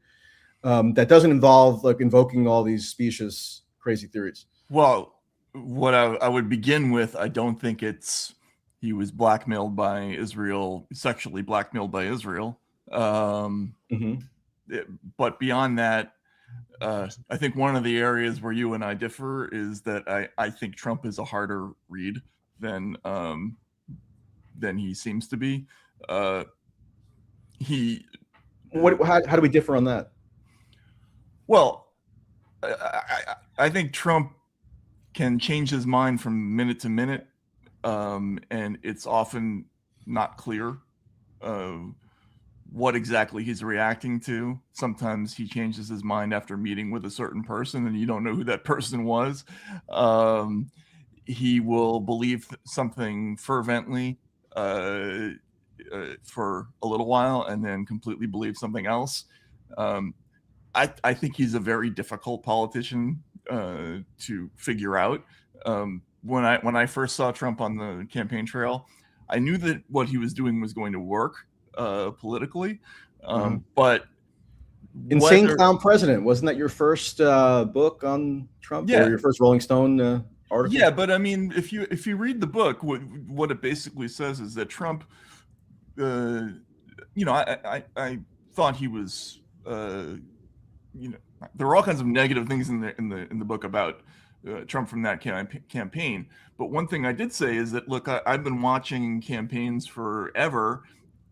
that doesn't involve like invoking all these specious crazy theories? Well, what I would begin with, I don't think he was blackmailed by Israel, sexually blackmailed by Israel. But beyond that, I think one of the areas where you and I differ is that I think Trump is a harder read than he seems to be. How do we differ on that? Well, I think Trump can change his mind from minute to minute, and it's often not clear what exactly he's reacting to. Sometimes he changes his mind after meeting with a certain person and you don't know who that person was. He will believe something fervently for a little while and then completely believe something else. I think he's a very difficult politician to figure out. When I first saw Trump on the campaign trail, I knew that what he was doing was going to work. politically. But Insane Clown President, wasn't that your first book on Trump, or your first Rolling Stone article? Yeah, but I mean, if you read the book, what it basically says is that Trump, I thought he was, there were all kinds of negative things in the book about Trump from that campaign. But one thing I did say is that, look, I've been watching campaigns forever,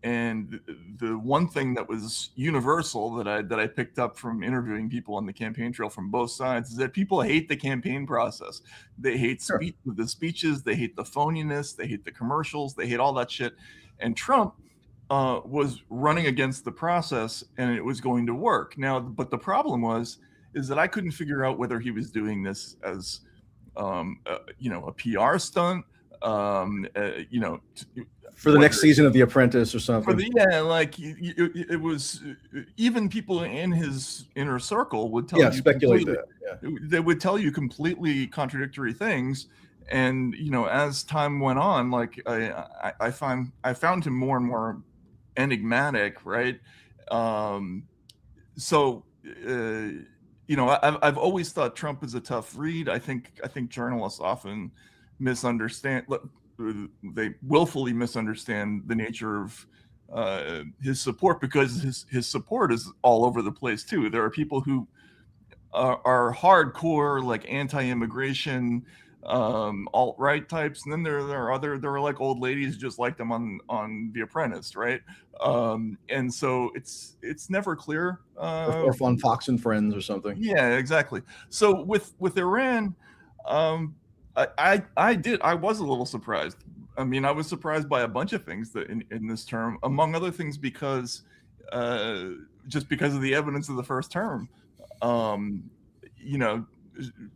and the one thing that was universal that I picked up from interviewing people on the campaign trail from both sides is that people hate the campaign process. They hate the speeches, they hate the phoniness, they hate the commercials, they hate all that shit. And Trump was running against the process, and it was going to work. Now, but the problem is that I couldn't figure out whether he was doing this as a PR stunt, for the next season of The Apprentice or something. It was, even people in his inner circle would tell you, speculate that. They would tell you completely contradictory things. And as time went on, like I found him more and more enigmatic, right? So I've always thought Trump is a tough read. I think journalists often misunderstand. They willfully misunderstand the nature of his support, because his support is all over the place too. There are people who are hardcore, like anti-immigration, alt-right types, and then there are like old ladies just like them on The Apprentice, right? And so it's never clear. Or on Fox and Friends or something. Yeah, exactly. So with Iran, I was a little surprised. I mean, I was surprised by a bunch of things that in this term, among other things, because just because of the evidence of the first term.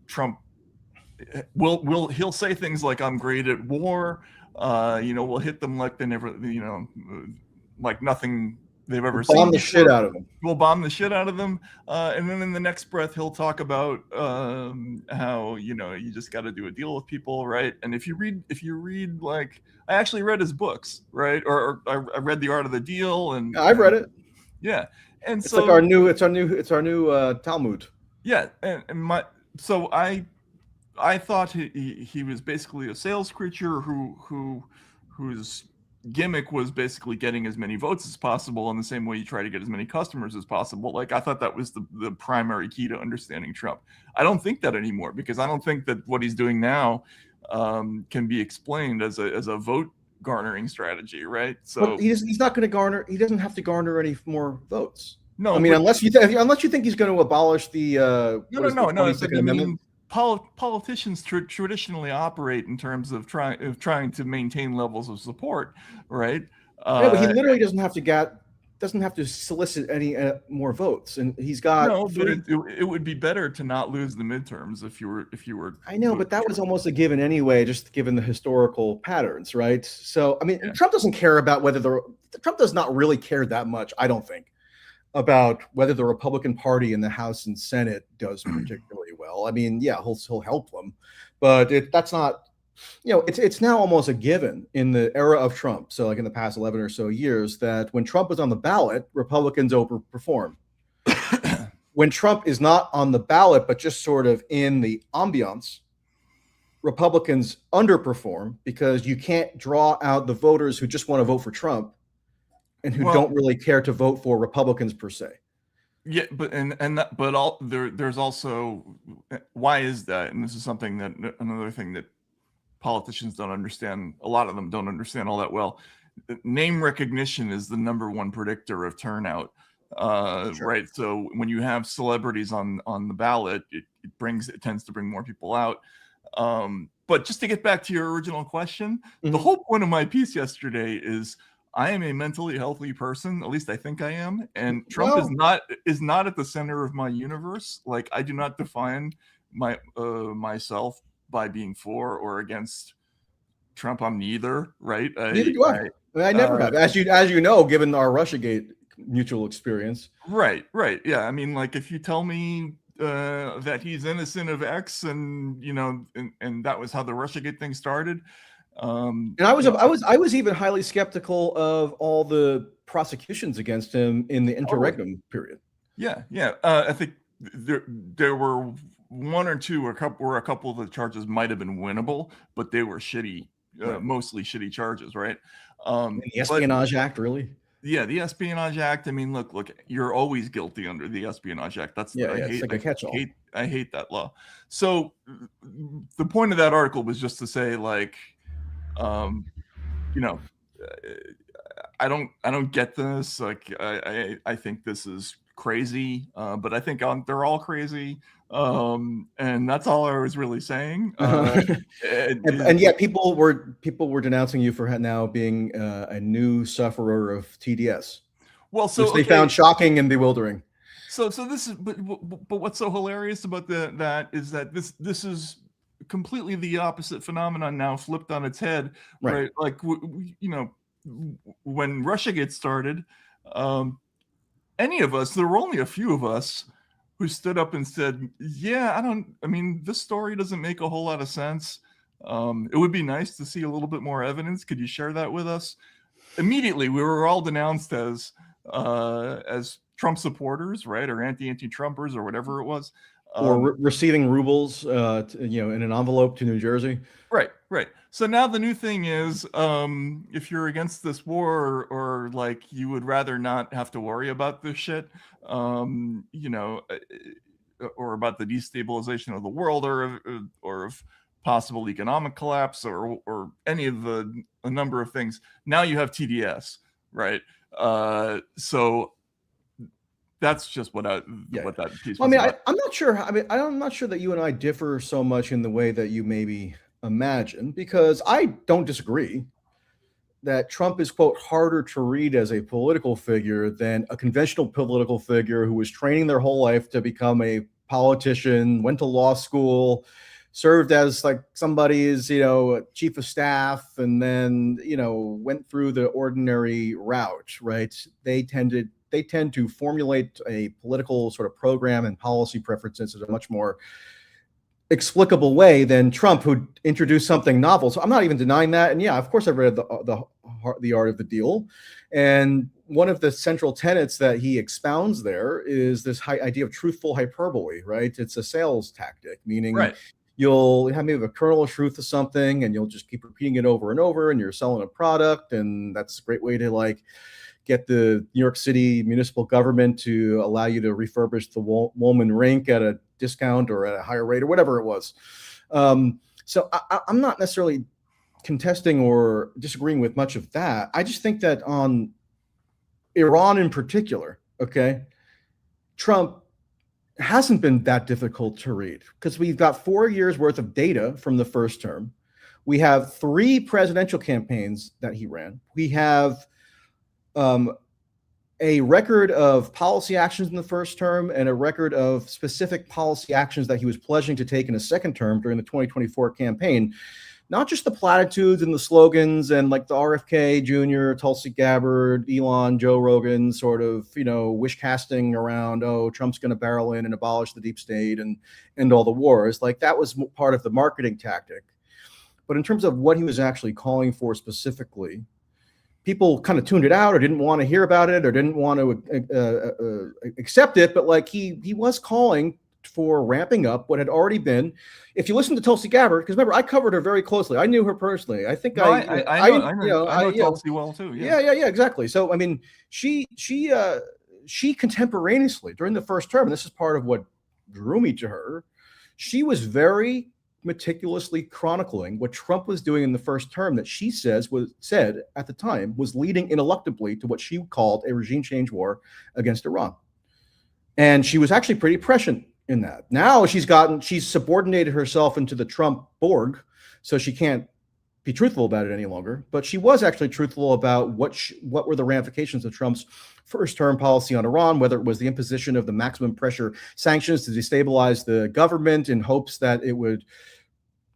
Trump he'll say things like, "I'm great at war," we'll hit them like they never, like nothing they've ever seen. Bomb the shit out of them. We'll bomb the shit out of them, and then in the next breath he'll talk about how you just got to do a deal with people, right? And if you read, like, I actually read his books, right? Or I read The Art of the Deal, and I've read it. Yeah, and it's like our new Talmud. Yeah, so I thought he was basically a sales creature whose gimmick was basically getting as many votes as possible in the same way you try to get as many customers as possible. Like, I thought that was the primary key to understanding Trump. I don't think that anymore, because I don't think that what he's doing now can be explained as a vote garnering strategy, right? So but he's not going to garner. He doesn't have to garner any more votes. No, I mean, unless you think he's going to abolish the no. Politicians traditionally operate in terms of trying to maintain levels of support, right? But he literally doesn't have to solicit any more votes, and he's got. No, but it would be better to not lose the midterms if you were. I know, but that was almost a given anyway, just given the historical patterns, right? So I mean, Trump doesn't care about Trump does not really care that much, I don't think, about whether the Republican Party in the House and Senate does particularly well. I mean, yeah, he'll help them, but that's not, it's now almost a given in the era of Trump. So like in the past 11 or so years, that when Trump was on the ballot, Republicans overperform. When Trump is not on the ballot, but just sort of in the ambiance, Republicans underperform, because you can't draw out the voters who just want to vote for Trump and who don't really care to vote for Republicans per se. Yeah, but there's also, why is that? And this is something that another thing that politicians don't understand. A lot of them don't understand all that well. Name recognition is the number one predictor of turnout, right? So when you have celebrities on the ballot, it tends to bring more people out. But just to get back to your original question, the whole point of my piece yesterday is, I am a mentally healthy person, at least I think I am, and Trump is not at the center of my universe. Like, I do not define myself by being for or against Trump. I'm neither, right? Neither do I. I never have, as you know, given our Russiagate mutual experience. Right. Yeah. I mean, like, if you tell me that he's innocent of X, and and that was how the Russiagate thing started. And I was even highly skeptical of all the prosecutions against him in the interregnum period. Yeah, yeah. I think there were one or two, or a couple of the charges might have been winnable, but they were shitty, mostly shitty charges, right? The Espionage Act, really? Yeah, the Espionage Act. I mean, look, you're always guilty under the Espionage Act. That's it's like a catch-all. I hate that law. So the point of that article was just to say, like, you know, I don't get this. Like, I think this is crazy, but I think they're all crazy, and that's all I was really saying. And yet, people were denouncing you for now being a new sufferer of TDS. Well, so which they found shocking and bewildering. So this is, but what's so hilarious about that is that this is completely the opposite phenomenon now, flipped on its head, right? Like, when Russia gets started, any of us, there were only a few of us who stood up and said, yeah, I mean, this story doesn't make a whole lot of sense. It would be nice to see a little bit more evidence. Could you share that with us? Immediately, we were all denounced as Trump supporters, right? Or anti-Trumpers or whatever it was. Or receiving rubles, in an envelope to New Jersey. Right. So now the new thing is, if you're against this war, or like you would rather not have to worry about this shit, or about the destabilization of the world, or of possible economic collapse, or any of a number of things. Now you have TDS, right? So that's just what that piece was about. I'm not sure. I'm not sure that you and I differ so much in the way that you maybe imagine, because I don't disagree that Trump is, quote, harder to read as a political figure than a conventional political figure who was training their whole life to become a politician, went to law school, served as like somebody's, chief of staff, and then, went through the ordinary route, right? They tend to formulate a political sort of program and policy preferences in a much more explicable way than Trump, who introduced something novel. So I'm not even denying that. And yeah, of course, I've read the Art of the Deal, and one of the central tenets that he expounds there is this idea of truthful hyperbole. Right? It's a sales tactic, meaning you'll have maybe a kernel of truth to something, and you'll just keep repeating it over and over, and you're selling a product, and that's a great way to like get the New York City municipal government to allow you to refurbish the Woolman rink at a discount or at a higher rate or whatever it was. So I'm not necessarily contesting or disagreeing with much of that. I just think that on Iran in particular, Trump hasn't been that difficult to read, because we've got 4 years worth of data from the first term. We have 3 presidential campaigns that he ran. We have a record of policy actions in the first term and a record of specific policy actions that he was pledging to take in a second term during the 2024 campaign. Not just the platitudes and the slogans and like the RFK Jr., Tulsi Gabbard, Elon, Joe Rogan sort of, wish casting around, oh, Trump's going to barrel in and abolish the deep state and end all the wars. Like, that was part of the marketing tactic. But in terms of what he was actually calling for specifically, people kind of tuned it out or didn't want to hear about it or didn't want to accept it. But like he was calling for ramping up what had already been. If you listen to Tulsi Gabbard, because remember, I covered her very closely. I knew her personally. I think I know Tulsi well too. Yeah, exactly. So I mean, she contemporaneously during the first term, and this is part of what drew me to her, she was very meticulously chronicling what Trump was doing in the first term that she said at the time was leading ineluctably to what she called a regime change war against Iran. And she was actually pretty prescient in that. Now she's subordinated herself into the Trump Borg, so she can't be truthful about it any longer. But she was actually truthful about what were the ramifications of Trump's first term policy on Iran, whether it was the imposition of the maximum pressure sanctions to destabilize the government in hopes that it would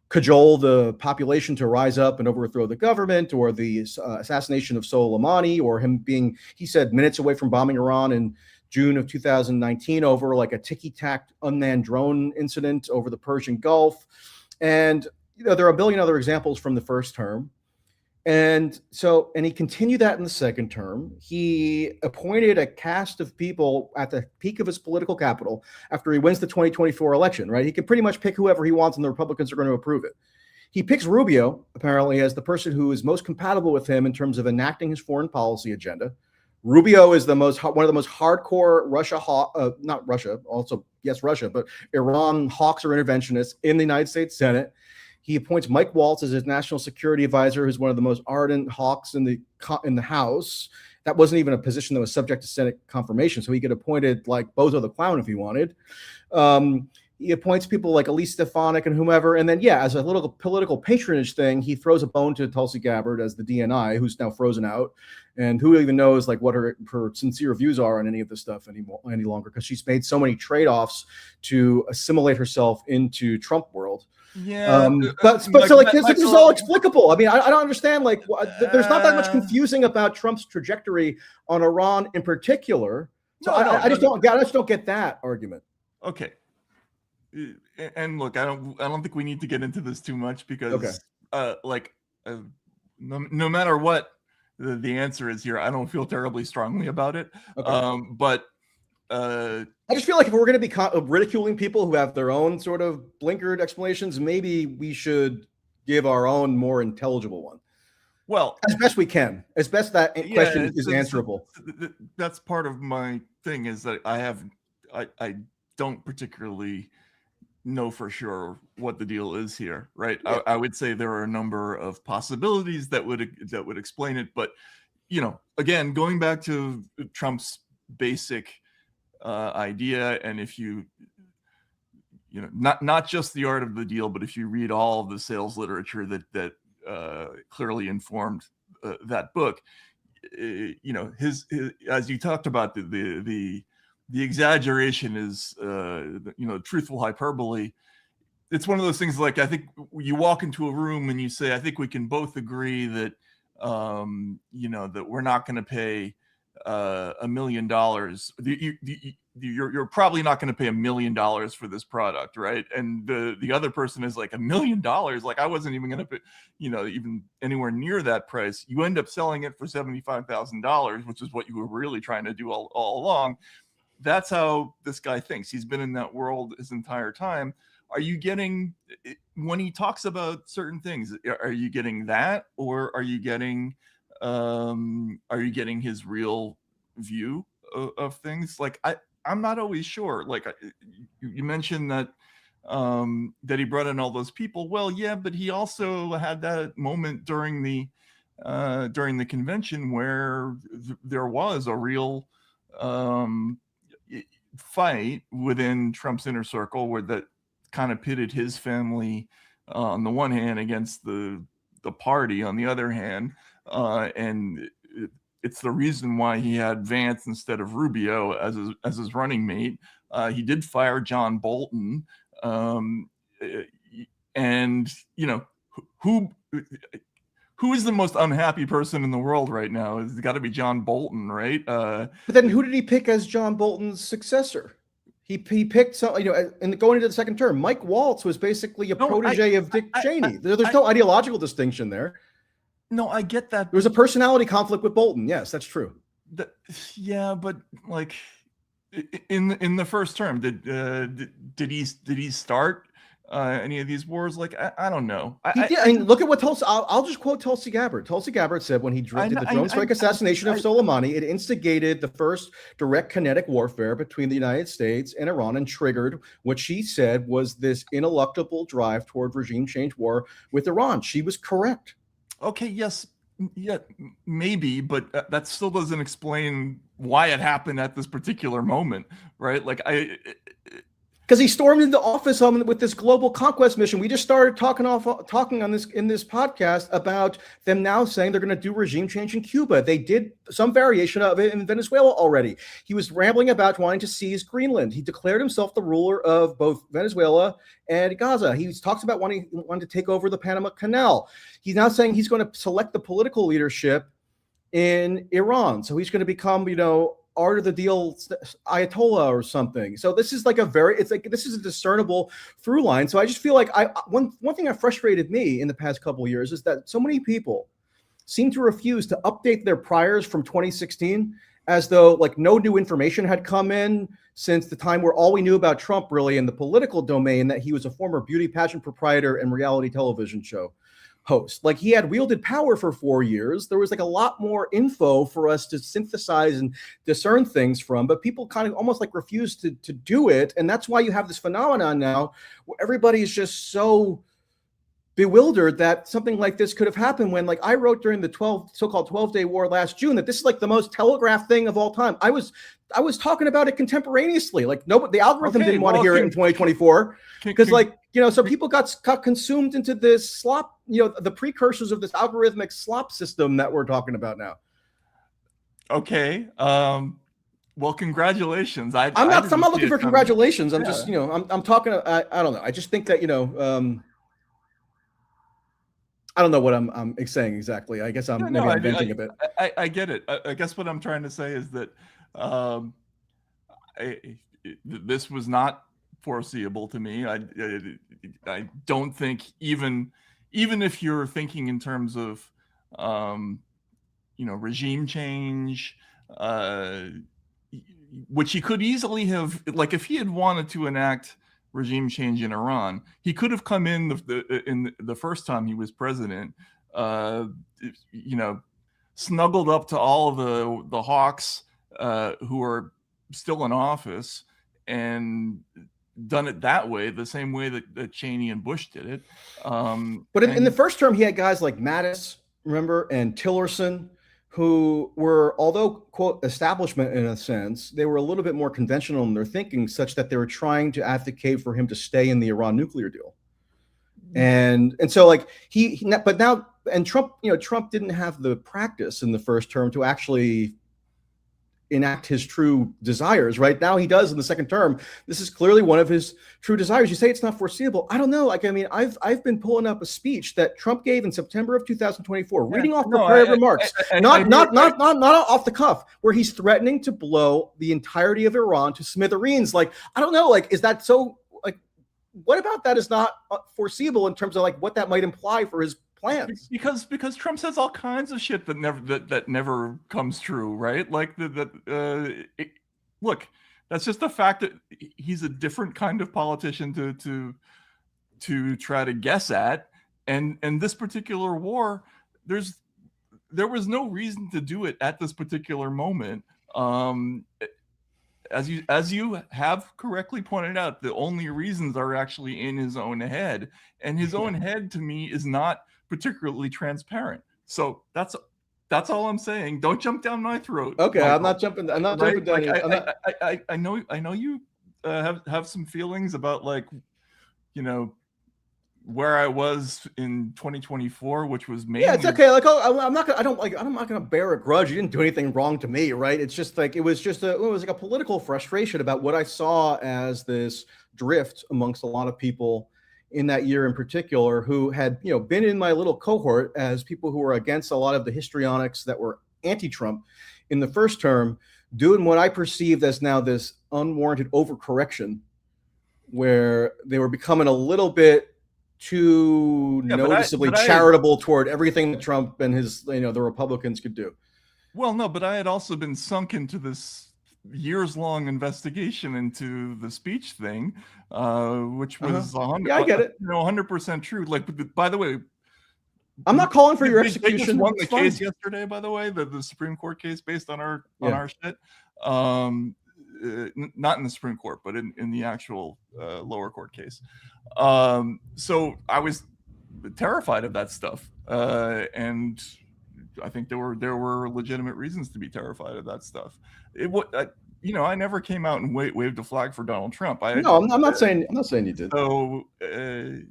cajole the population to rise up and overthrow the government, or the assassination of Soleimani, or him being, he said, minutes away from bombing Iran in June of 2019 over like a ticky-tack unmanned drone incident over the Persian Gulf. And there are a billion other examples from the first term. And he continued that in the second term. He appointed a cast of people at the peak of his political capital after he wins the 2024 election, right? He can pretty much pick whoever he wants and the Republicans are going to approve it. He picks Rubio, apparently, as the person who is most compatible with him in terms of enacting his foreign policy agenda. Rubio is one of the most hardcore Russia, but Iran hawks or interventionists in the United States Senate. He appoints Mike Waltz as his national security advisor, who's one of the most ardent hawks in the House. That wasn't even a position that was subject to Senate confirmation, so he could appointed like Bozo the Clown if he wanted. He appoints people like Elise Stefanik and whomever, and then as a little political patronage thing, he throws a bone to Tulsi Gabbard as the DNI, who's now frozen out, and who even knows like what her sincere views are on any of this stuff any longer, because she's made so many trade-offs to assimilate herself into Trump world. Yeah, but this is all explicable. I mean, I don't understand. Like, there's not that much confusing about Trump's trajectory on Iran in particular. So I just don't get that argument. Okay, and look, I don't think we need to get into this too much because, no matter what the answer is here, I don't feel terribly strongly about it. Okay. But. I just feel like if we're going to be ridiculing people who have their own sort of blinkered explanations, maybe we should give our own more intelligible one. Well, as best we can, as best that question is answerable. That's part of my thing, is that I don't particularly know for sure what the deal is here, right? Yeah. I would say there are a number of possibilities that would explain it, but again, going back to Trump's basic idea, and if not just the art of the deal, but if you read all of the sales literature that clearly informed that book, his as you talked about, the exaggeration is truthful hyperbole. It's one of those things, like, I think you walk into a room and you say, I think we can both agree that that we're not going to pay $1 million. You're probably not going to pay $1 million for this product, right? And the other person is like, $1 million, like I wasn't even going to pay, even anywhere near that price. You end up selling it for $75,000, which is what you were really trying to do all along. That's how this guy thinks. He's been in that world his entire time. Are you getting, when he talks about certain things, are you getting that, or are you getting his real view of things? Like, I'm not always sure. Like, you mentioned that he brought in all those people. Well, yeah, but he also had that moment during the convention where there was a real fight within Trump's inner circle, where that kind of pitted his family on the one hand against the party on the other hand. And it's the reason why he had Vance instead of Rubio as his running mate. He did fire John Bolton, and who is the most unhappy person in the world right now? It's got to be John Bolton, right? But then who did he pick as John Bolton's successor? He picked some, and going into the second term, Mike Waltz was basically a protege of Dick Cheney. There's no ideological distinction there. No, I get that. There was a personality conflict with Bolton. Yes, that's true. Yeah, but like in the first term, did he start any of these wars? Like, I don't know. I mean, look at what Tulsi. I'll just quote Tulsi Gabbard. Tulsi Gabbard said when he did the drone strike assassination of Soleimani, it instigated the first direct kinetic warfare between the United States and Iran, and triggered what she said was this ineluctable drive toward regime change war with Iran. She was correct. Okay, yes, yeah, maybe, but that still doesn't explain why it happened at this particular moment, right? Like, because he stormed into office with this global conquest mission. We just started talking in this podcast about them now saying they're going to do regime change in Cuba. They did some variation of it in Venezuela already. He was rambling about wanting to seize Greenland. He declared himself the ruler of both Venezuela and Gaza. He talks about wanting to take over the Panama Canal. He's now saying he's going to select the political leadership in Iran. So he's going to become, art of the deal Ayatollah or something. So this is like this is a discernible through line. So I just feel like one thing that frustrated me in the past couple of years is that so many people seem to refuse to update their priors from 2016 as though like no new information had come in since the time where all we knew about Trump really in the political domain, that he was a former beauty pageant proprietor and reality television show host. Like he had wielded power for 4 years. There was like a lot more info for us to synthesize and discern things from, but people kind of almost like refused to do it. And that's why you have this phenomenon now where everybody is just so bewildered that something like this could have happened, when like I wrote during the so-called 12-day war last June that this is like the most telegraphed thing of all time. I was talking about it contemporaneously. Like the algorithm didn't want to hear it in 2024 because so people got consumed into this slop, the precursors of this algorithmic slop system that we're talking about now. Okay. Well, congratulations. I'm not looking for congratulations. I'm just, I'm talking, I don't know. I just think that, I don't know what I'm saying exactly. I guess I'm venting a bit. I get it. I guess what I'm trying to say is that this was not foreseeable to me. I don't think even if you're thinking in terms of regime change, which he could easily have, like if he had wanted to enact regime change in Iran, he could have come in the first time he was president, snuggled up to all of the hawks who are still in office and done it that way, the same way that Cheney and Bush did it. But in the first term, he had guys like Mattis, remember, and Tillerson, who were, although, quote, establishment in a sense, they were a little bit more conventional in their thinking, such that they were trying to advocate for him to stay in the Iran nuclear deal. And so like but now, and Trump didn't have the practice in the first term to actually enact his true desires. Right now he does in the second term. This is clearly one of his true desires. You say it's not foreseeable. I don't know. Like, I mean, I've been pulling up a speech that Trump gave in September of 2024, reading off prepared remarks, not off the cuff, where he's threatening to blow the entirety of Iran to smithereens. Like, I don't know. Like, is that so? Like, what about that is not foreseeable in terms of like what that might imply for his plans? Because Trump says all kinds of shit that never comes true, right? Like look, that's just the fact that he's a different kind of politician to try to guess at, and this particular war, there was no reason to do it at this particular moment. As you have correctly pointed out, the only reasons are actually in his own head, and his own head to me is not particularly transparent. So that's all I'm saying. Don't jump down my throat. Okay, Michael. I'm not jumping down. Like, I know you have some feelings about, like, where I was in 2024, which was mainly. Yeah, it's okay. Like, I'm not gonna bear a grudge. You didn't do anything wrong to me, right? It's just like it was like a political frustration about what I saw as this drift amongst a lot of people in that year in particular, who had been in my little cohort as people who were against a lot of the histrionics that were anti-Trump in the first term, doing what I perceived as now this unwarranted overcorrection, where they were becoming a little bit too noticeably charitable toward everything that Trump and his the Republicans could do. Well, no, but I had also been sunk into this years-long investigation into the speech thing, which was 100% true. Like, by the way, I'm not calling for your execution. They just won the case yesterday, by the way, the Supreme Court case based on our shit. Not in the Supreme Court, but in the actual lower court case. So I was terrified of that stuff, and I think there were legitimate reasons to be terrified of that stuff. I never came out and waved a flag for Donald Trump. I'm not saying you did. So and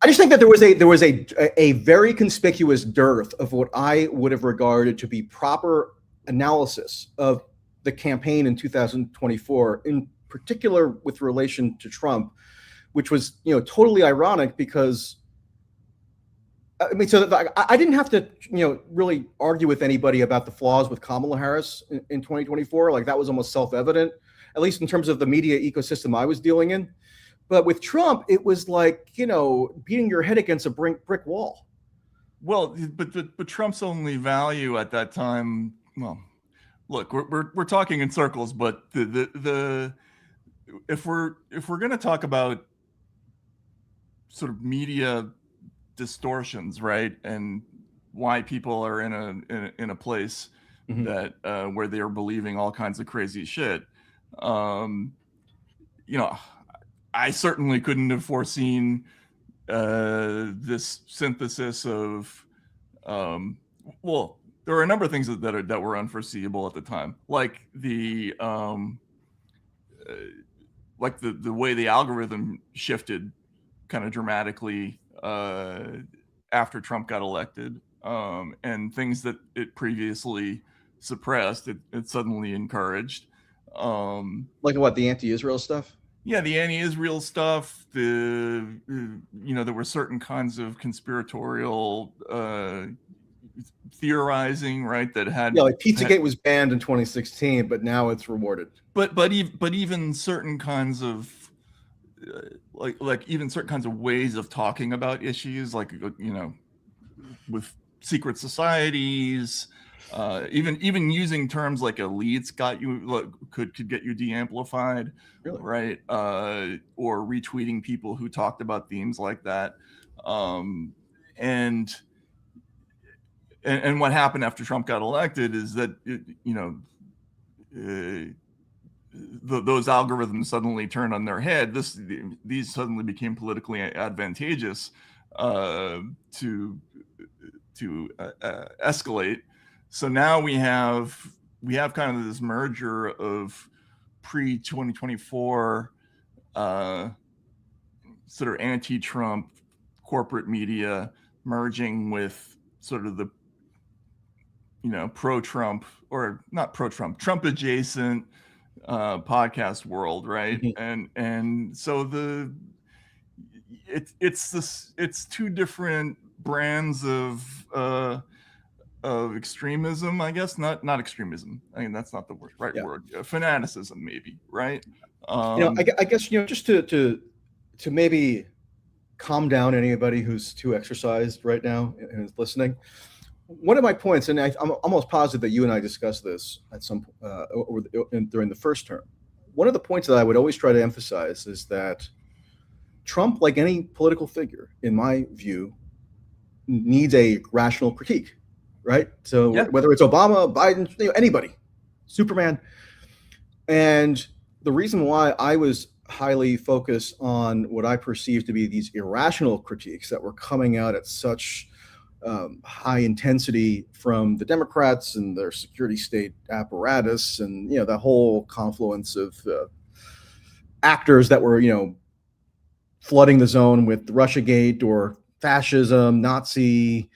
I just think that there was a very conspicuous dearth of what I would have regarded to be proper analysis of the campaign in 2024, in particular with relation to Trump, which was totally ironic because. I mean, so I didn't have to, really argue with anybody about the flaws with Kamala Harris in 2024. Like, that was almost self-evident, at least in terms of the media ecosystem I was dealing in. But with Trump, it was like, beating your head against a brick wall. Well, but Trump's only value at that time. Well, look, we're talking in circles, but the if we're going to talk about sort of media distortions, right, and why people are in a place that where they are believing all kinds of crazy shit, you know, I certainly couldn't have foreseen this synthesis of well, there are a number of things that were unforeseeable at the time, like the way the algorithm shifted kind of dramatically after Trump got elected, and things that it previously suppressed, it suddenly encouraged. Like what, the anti-Israel stuff? Yeah, the anti-Israel stuff. There were certain kinds of conspiratorial theorizing, right? That had like Pizzagate was banned in 2016, but now it's rewarded. But even certain kinds of like even certain kinds of ways of talking about issues, like with secret societies, even using terms like elites could get you de-amplified, really? Right? Or retweeting people who talked about themes like that, and what happened after Trump got elected is that those algorithms suddenly turned on their head. These suddenly became politically advantageous to escalate. So now we have kind of this merger of pre-2024 sort of anti-Trump corporate media merging with sort of the pro-Trump, or not pro-Trump, Trump adjacent podcast world, right? And so it's two different brands of extremism, I guess. Not extremism. I mean, that's not the right word. Fanaticism, maybe, right? I guess just to maybe calm down anybody who's too exercised right now and is listening. One of my points, and I'm almost positive that you and I discussed this at some during the first term. One of the points that I would always try to emphasize is that Trump, like any political figure, in my view, needs a rational critique, right? So whether it's Obama, Biden, anybody, Superman. And the reason why I was highly focused on what I perceived to be these irrational critiques that were coming out at such high intensity from the Democrats and their security state apparatus, and the whole confluence of actors that were flooding the zone with Russiagate or fascism, Nazi.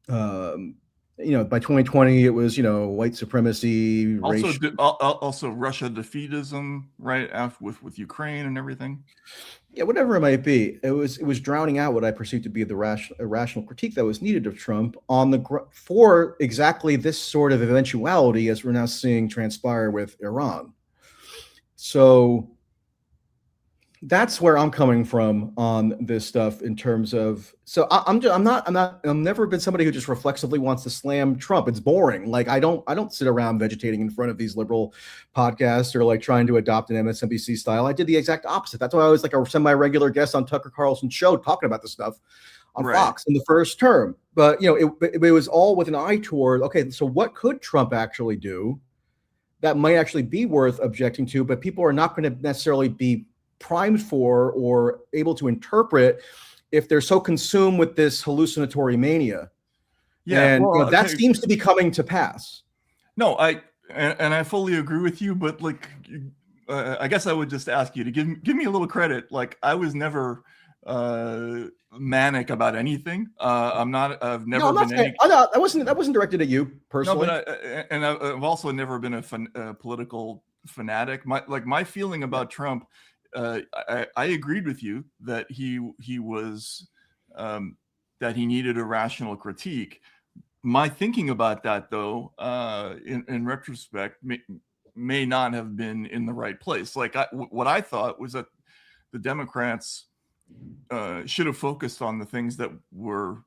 By 2020 it was white supremacy, also Russia defeatism, right? After with Ukraine and everything. Yeah, whatever it might be, it was drowning out what I perceived to be the rational critique that was needed of Trump for exactly this sort of eventuality, as we're now seeing transpire with Iran. So that's where I'm coming from on this stuff in terms of. So I'm never been somebody who just reflexively wants to slam Trump. It's boring. Like I don't sit around vegetating in front of these liberal podcasts or like trying to adopt an MSNBC style. I did the exact opposite. That's why I was like a semi-regular guest on Tucker Carlson's show talking about this stuff on Fox in the first term. But it was all with an eye toward, okay, so what could Trump actually do that might actually be worth objecting to, but people are not going to necessarily be primed for or able to interpret if they're so consumed with this hallucinatory mania. And that seems to be coming to pass. No, I fully agree with you, but like I guess I would just ask you to give me a little credit. Like I was never manic about anything. I've never been any. That wasn't directed at you personally. No, but I've also never been a political fanatic. My feeling about Trump. I agreed with you that he was that he needed a rational critique. My thinking about that, though, in retrospect, may not have been in the right place. Like what I thought was that the Democrats should have focused on the things that were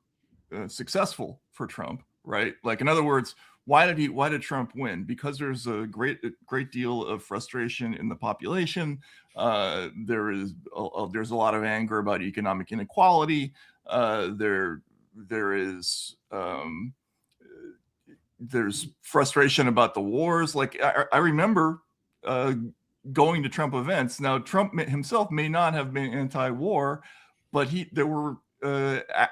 successful for Trump, right? Like, in other words, why did Trump win? Because there's a great deal of frustration in the population. There's a lot of anger about economic inequality. There's frustration about the wars. Like, I remember going to Trump events. Now, Trump himself may not have been anti-war, but there were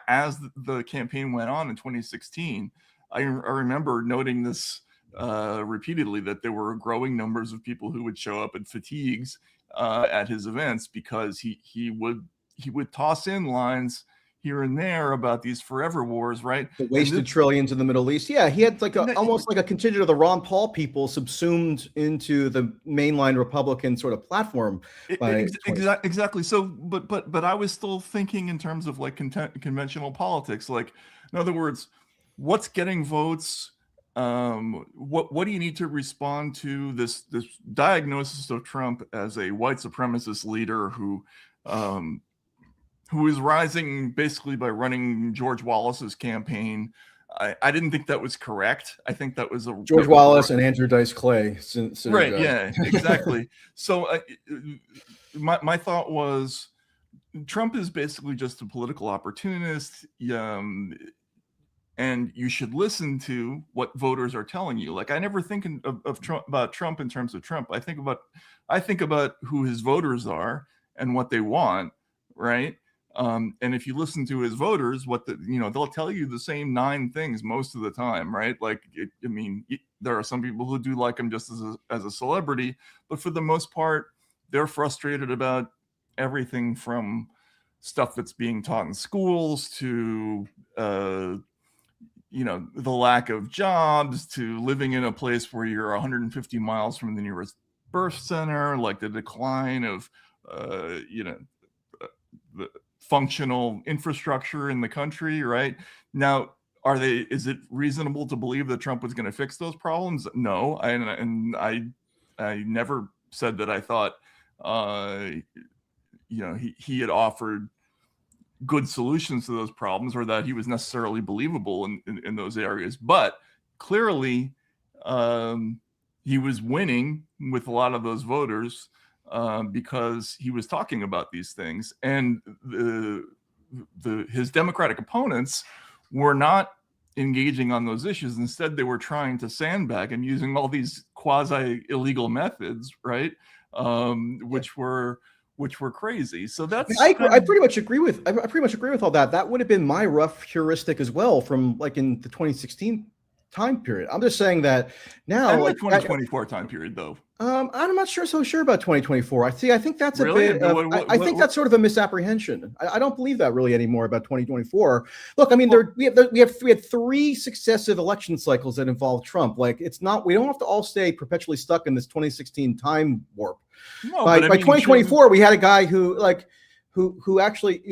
as the campaign went on in 2016, I remember noting this repeatedly, that there were growing numbers of people who would show up at fatigues at his events because he would toss in lines here and there about these forever wars, right? The wasted trillions in the Middle East. Yeah, he had like almost like a contingent of the Ron Paul people subsumed into the mainline Republican sort of platform. Exactly. So, but I was still thinking in terms of like conventional politics. Like, in other words, what's getting votes? What do you need to respond to this diagnosis of Trump as a white supremacist leader who is rising basically by running George Wallace's campaign? I didn't think that was correct. I think that was George Wallace and Andrew Dice Clay. Right. Yeah, exactly. So my thought was, Trump is basically just a political opportunist. And you should listen to what voters are telling you. Like, I never think of Trump, about Trump in terms of Trump. I think about who his voters are and what they want, right? And if you listen to his voters, they'll tell you the same 9 things most of the time, right? Like, there are some people who do like him just as a celebrity, but for the most part, they're frustrated about everything from stuff that's being taught in schools to the lack of jobs, to living in a place where you're 150 miles from the nearest birth center, like the decline of the functional infrastructure in the country, right? Now, is it reasonable to believe that Trump was going to fix those problems? No. I never said that I thought he had offered good solutions to those problems, or that he was necessarily believable in those areas. But clearly, he was winning with a lot of those voters because he was talking about these things. And his Democratic opponents were not engaging on those issues. Instead, they were trying to sandbag and using all these quasi-illegal methods, right? Which were crazy. So that's I pretty much agree with all that. That would have been my rough heuristic as well from like in the 2016 time period. I'm just saying that now, and like the 2024 time period, though. I'm not so sure about 2024. I think that's a bit. I think that's sort of a misapprehension. I don't believe that really anymore about 2024. Look, I mean, we had 3 successive election cycles that involved Trump. Like, it's not. We don't have to all stay perpetually stuck in this 2016 time warp. No, by 2024, we had a guy who actually,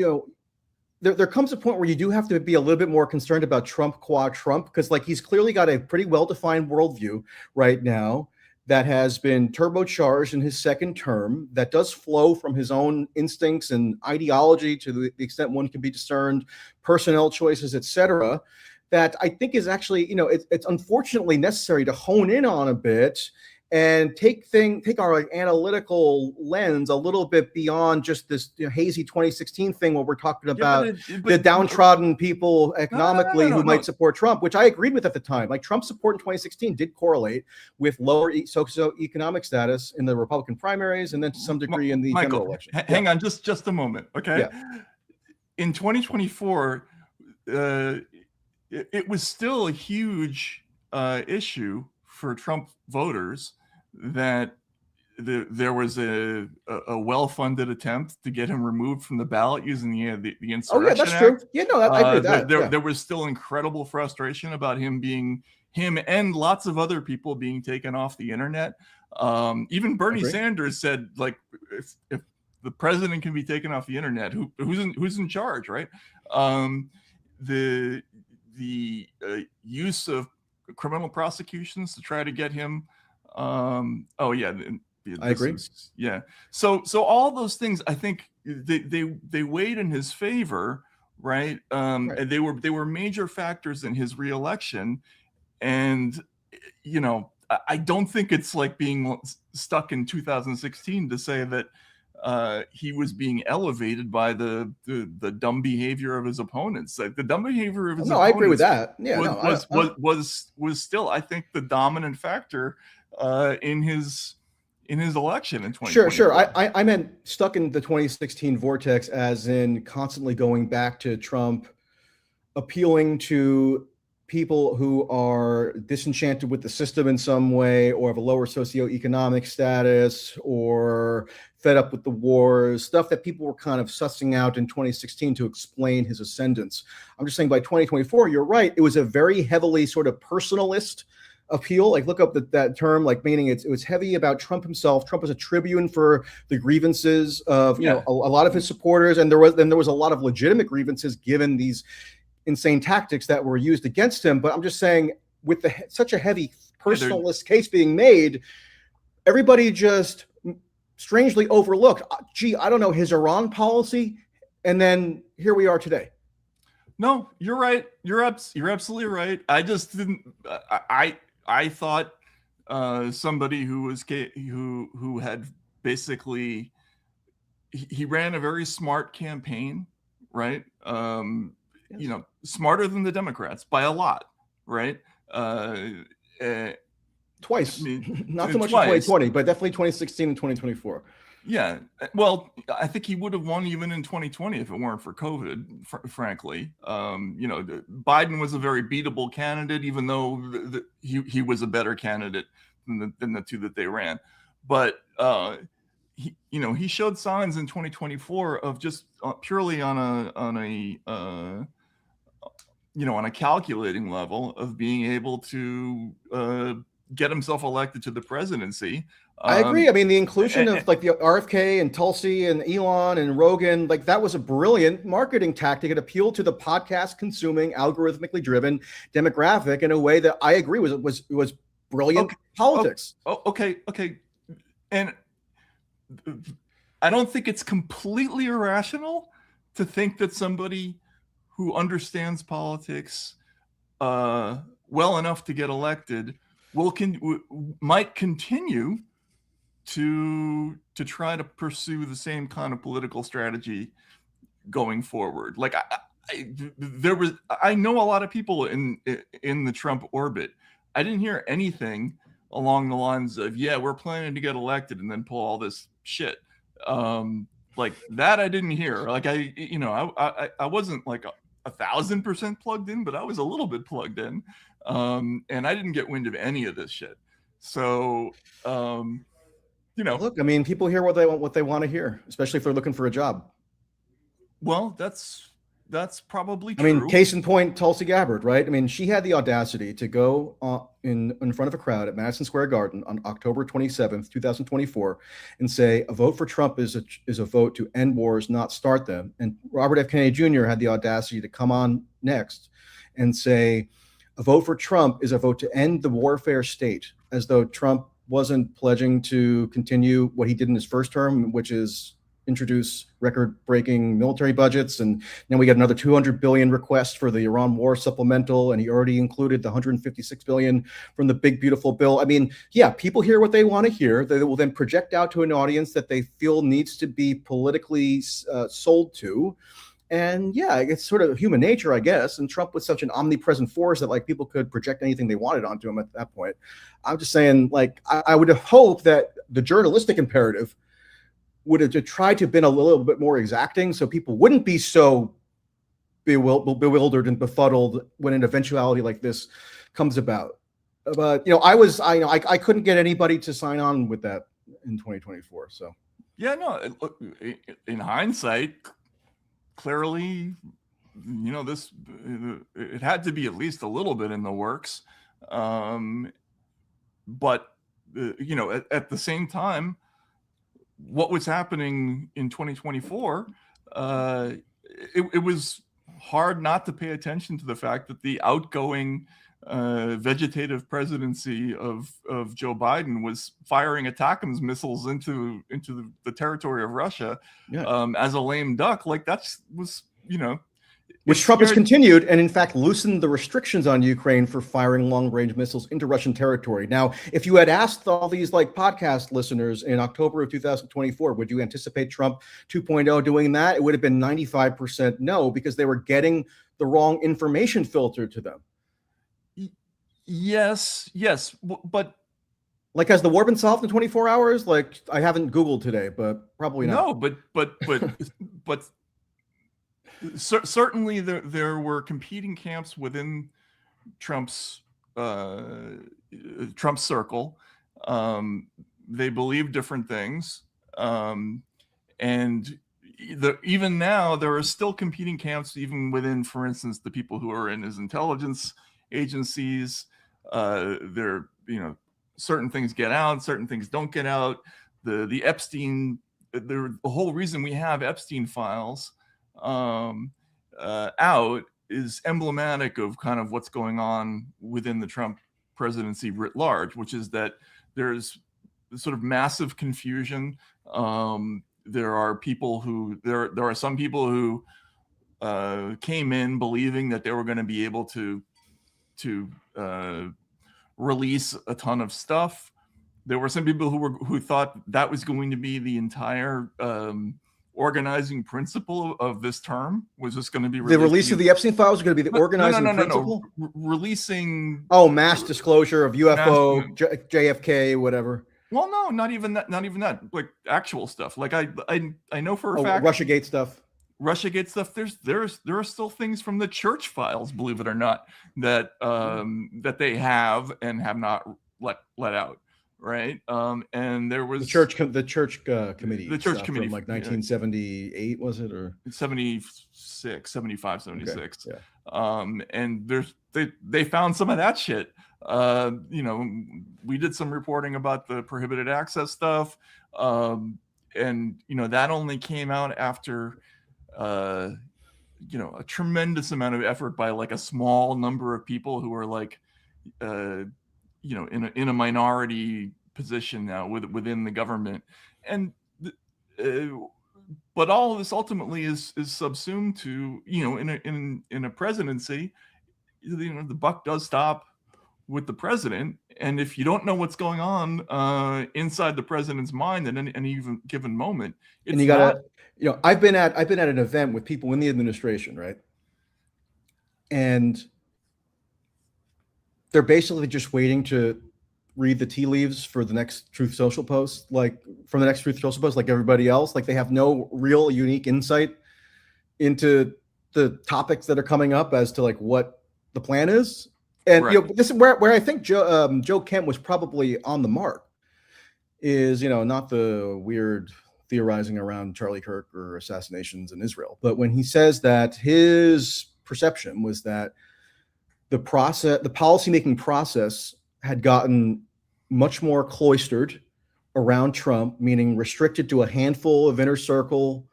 there comes a point where you do have to be a little bit more concerned about Trump qua Trump, because like he's clearly got a pretty well-defined worldview right now that has been turbocharged in his second term, that does flow from his own instincts and ideology to the extent one can be discerned, personnel choices, etc. That I think is actually, it's unfortunately necessary to hone in on a bit and take our analytical lens a little bit beyond just this hazy 2016 thing where we're talking about the downtrodden people economically who might support Trump, which I agreed with at the time. Like, Trump's support in 2016 did correlate with lower socioeconomic status in the Republican primaries, and then to some degree in the general election. Hang on just a moment, okay? Yeah. In 2024, it was still a huge issue for Trump voters that there was a well-funded attempt to get him removed from the ballot using the Insurrection Act. Oh yeah, that's true. Yeah, no, I agree with that. There was still incredible frustration about him and lots of other people being taken off the internet. Even Bernie Sanders said, like, if the president can be taken off the internet, who's in charge, right? The use of criminal prosecutions to try to get him. I agree. So all those things, I think they weighed in his favor, right? Right. And they were major factors in his reelection. And, you know, I don't think it's like being stuck in 2016 to say that he was being elevated by the dumb behavior of his opponents. Like, the dumb behavior of his No, I agree with opponents that. Yeah, was still, I think, the dominant factor in his election in 2020. Sure. I meant stuck in the 2016 vortex, as in constantly going back to Trump, appealing to people who are disenchanted with the system in some way, or have a lower socioeconomic status, or fed up with the wars, stuff that people were kind of sussing out in 2016 to explain his ascendance. I'm just saying by 2024, you're right. It was a very heavily sort of personalist appeal. Like, look up that term, like, meaning it was heavy about Trump himself. Trump was a tribune for the grievances of, you know, a lot of his supporters. And there was a lot of legitimate grievances given these insane tactics that were used against him. But I'm just saying, with such a heavy personalist case being made, everybody just strangely overlooked, gee, I don't know, his Iran policy. And then here we are today. No, you're right. You're absolutely right. I just didn't. I thought somebody who had basically, he ran a very smart campaign, right? Yes. You know, smarter than the Democrats by a lot, right? Twice, not so much in 2020, but definitely 2016 and 2024. Yeah, well, I think he would have won even in 2020 if it weren't for COVID, frankly. You know, Biden was a very beatable candidate, even though he was a better candidate than the two that they ran. But he showed signs in 2024 of just purely on a calculating level of being able to get himself elected to the presidency. I agree. I mean, the inclusion of like the RFK and Tulsi and Elon and Rogan, like, that was a brilliant marketing tactic. It appealed to the podcast consuming, algorithmically driven demographic in a way that I agree was brilliant politics. Okay. And I don't think it's completely irrational to think that somebody who understands politics well enough to get elected might continue to try to pursue the same kind of political strategy going forward. Like, I know a lot of people in the Trump orbit. I didn't hear anything along the lines of, yeah, we're planning to get elected and then pull all this shit. Like that, I didn't hear. Like, I wasn't like 1,000% plugged in, but I was a little bit plugged in. And I didn't get wind of any of this shit. So, look, I mean, people hear what they want to hear, especially if they're looking for a job. Well, that's probably true. I mean, case in point, Tulsi Gabbard, right? I mean, she had the audacity to go in front of a crowd at Madison Square Garden on October 27th, 2024, and say a vote for Trump is a vote to end wars, not start them. And Robert F. Kennedy Jr. had the audacity to come on next and say a vote for Trump is a vote to end the warfare state, as though Trump wasn't pledging to continue what he did in his first term, which is introduce record-breaking military budgets. And then we got another 200 billion request for the Iran war supplemental, and he already included the 156 billion from the big beautiful bill. I mean, yeah, people hear what they want to hear. They will then project out to an audience that they feel needs to be politically sold to. And yeah, it's sort of human nature, I guess. And Trump was such an omnipresent force that like people could project anything they wanted onto him at that point. I'm just saying, like, I would have hoped that the journalistic imperative would have tried to have been a little bit more exacting, so people wouldn't be so bewildered and befuddled when an eventuality like this comes about. But I couldn't get anybody to sign on with that in 2024. So yeah, no. In hindsight, clearly, this it had to be at least a little bit in the works. But at the same time, what was happening in 2024, it was hard not to pay attention to the fact that the outgoing vegetative presidency of Joe Biden was firing ATACMS missiles into the territory of Russia as a lame duck. Like, that was, which Trump has continued and in fact loosened the restrictions on Ukraine for firing long-range missiles into Russian territory. Now, if you had asked all these like podcast listeners in October of 2024, would you anticipate Trump 2.0 doing that? It would have been 95% no, because they were getting the wrong information filtered to them. Yes, but like, has the war been solved in 24 hours? Like, I haven't Googled today, but probably not. No, but certainly there were competing camps within Trump's circle. They believe different things, and even now there are still competing camps, even within, for instance, the people who are in his intelligence agencies. There, certain things get out, certain things don't get out. The Epstein, the whole reason we have Epstein files out is emblematic of kind of what's going on within the Trump presidency writ large, which is that there's sort of massive confusion. There are people who there are some people who came in believing that they were going to be able to release a ton of stuff. There were some people who thought that was going to be the entire organizing principle of this term, was just going to be the release of the Epstein files is going to be the organizing principle. Releasing mass disclosure of UFO, JFK, whatever. Well, no, not even that. Like actual stuff. Like I know for a fact, Russiagate stuff. There are still things from the church files, believe it or not, that that they have and have not let out. Right. And there was the church committee. The church committee from like 1978, was it, or 76, 75, 76. Okay. Yeah. And they found some of that shit. We did some reporting about the prohibited access stuff. And that only came out after a tremendous amount of effort by like a small number of people who are like in a minority position now within the government, and but all of this ultimately is subsumed to in a presidency. The buck does stop with the president, and if you don't know what's going on inside the president's mind at any given moment, and you gotta I've been at an event with people in the administration, right, and they're basically just waiting to read the tea leaves for the next Truth Social post, like everybody else. Like, they have no real unique insight into the topics that are coming up as to like what the plan is. And right. This is where I think Joe Kent was probably on the mark, is not the weird theorizing around Charlie Kirk or assassinations in Israel, but when he says that his perception was that the policymaking process had gotten much more cloistered around Trump, meaning restricted to a handful of inner circle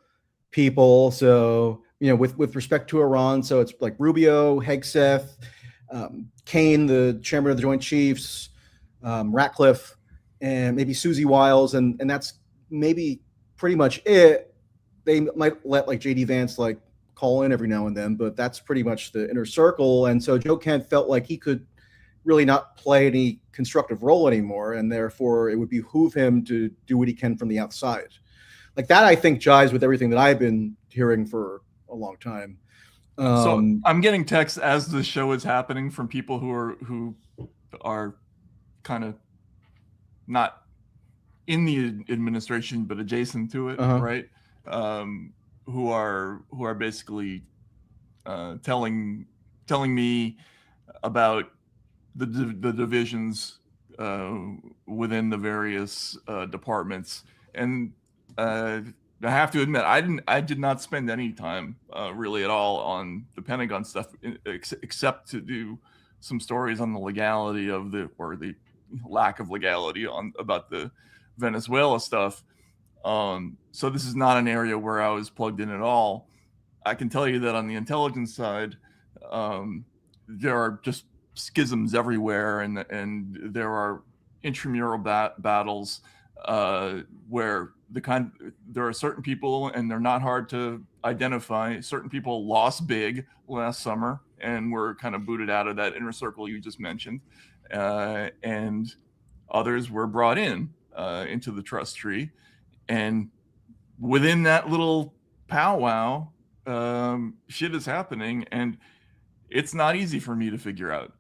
people. So, with respect to Iran, so it's like Rubio, Hegseth, Kane, the chairman of the Joint Chiefs, Ratcliffe, and maybe Susie Wiles, and that's maybe pretty much it. They might let like JD Vance like call in every now and then, but that's pretty much the inner circle. And so Joe Kent felt like he could really not play any constructive role anymore, and therefore it would behoove him to do what he can from the outside. Like that, I think, jives with everything that I've been hearing for a long time. So I'm getting texts as the show is happening from people who are kind of not in the administration but adjacent to it, right? Who are basically telling me about the divisions within the various departments, and I have to admit, I did not spend any time really at all on the Pentagon stuff, except to do some stories on the legality of the lack of legality about the Venezuela stuff. So this is not an area where I was plugged in at all. I can tell you that on the intelligence side, there are just schisms everywhere, and there are intramural battles where there are certain people, and they're not hard to identify. Certain people lost big last summer and were kind of booted out of that inner circle you just mentioned, and others were brought in into the trust tree, and within that little powwow, shit is happening, and it's not easy for me to figure out.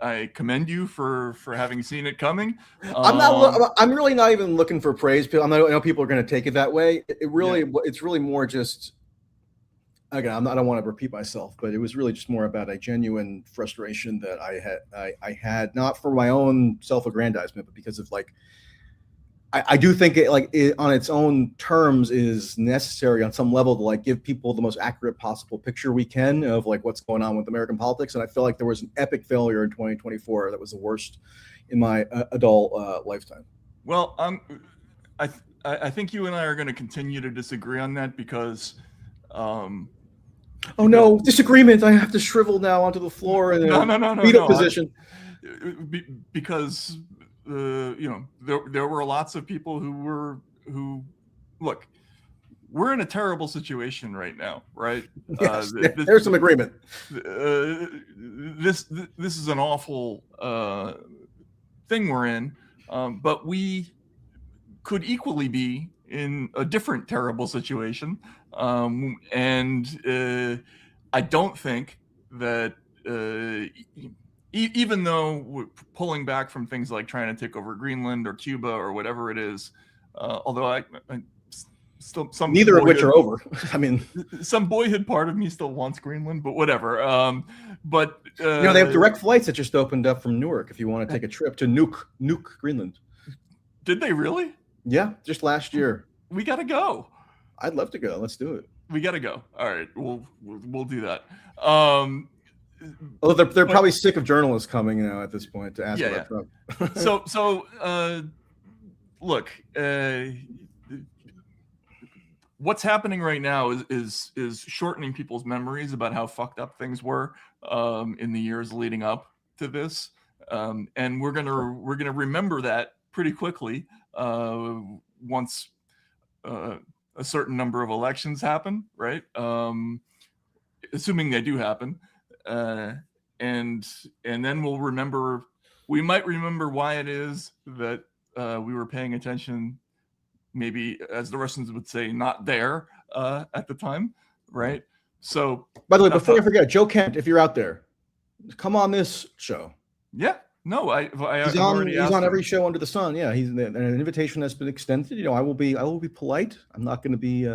I commend you for having seen it coming. I'm really not even looking for praise. I know people are going to take it that way. It's really more just. Again, I don't want to repeat myself, but it was really just more about a genuine frustration that I had, not for my own self-aggrandizement, but because of like. I do think it on its own terms is necessary on some level to like give people the most accurate possible picture we can of like what's going on with American politics. And I feel like there was an epic failure in 2024 that was the worst in my adult lifetime. Well, I think you and I are going to continue to disagree on that because. No, disagreement! I have to shrivel now onto the floor in a beat-up position. Because. There were lots of people who look, we're in a terrible situation right now, right? Yes, there's some agreement. This is an awful thing we're in, but we could equally be in a different terrible situation, and I don't think that. Even though we're pulling back from things like trying to take over Greenland or Cuba or whatever it is, although I still neither of which are over. I mean, some boyhood part of me still wants Greenland, but whatever. But they have direct flights that just opened up from Newark if you want to take a trip to nuke Greenland. Did they really? Yeah, just last year. We gotta go. I'd love to go. Let's do it. We gotta go. All right, we'll do that. Well, they're probably sick of journalists coming now at this point to ask about Trump. so look, what's happening right now is shortening people's memories about how fucked up things were in the years leading up to this, and we're gonna remember that pretty quickly once a certain number of elections happen, right? Assuming they do happen. And then we might remember why it is that we were paying attention, maybe, as the Russians would say, not there at the time, right? So, by the way, before I forget, Joe Kent, if you're out there, come on this show. Yeah, no, he's on every show under the sun. Yeah, he's an invitation has been extended. I will be polite. I'm not going to be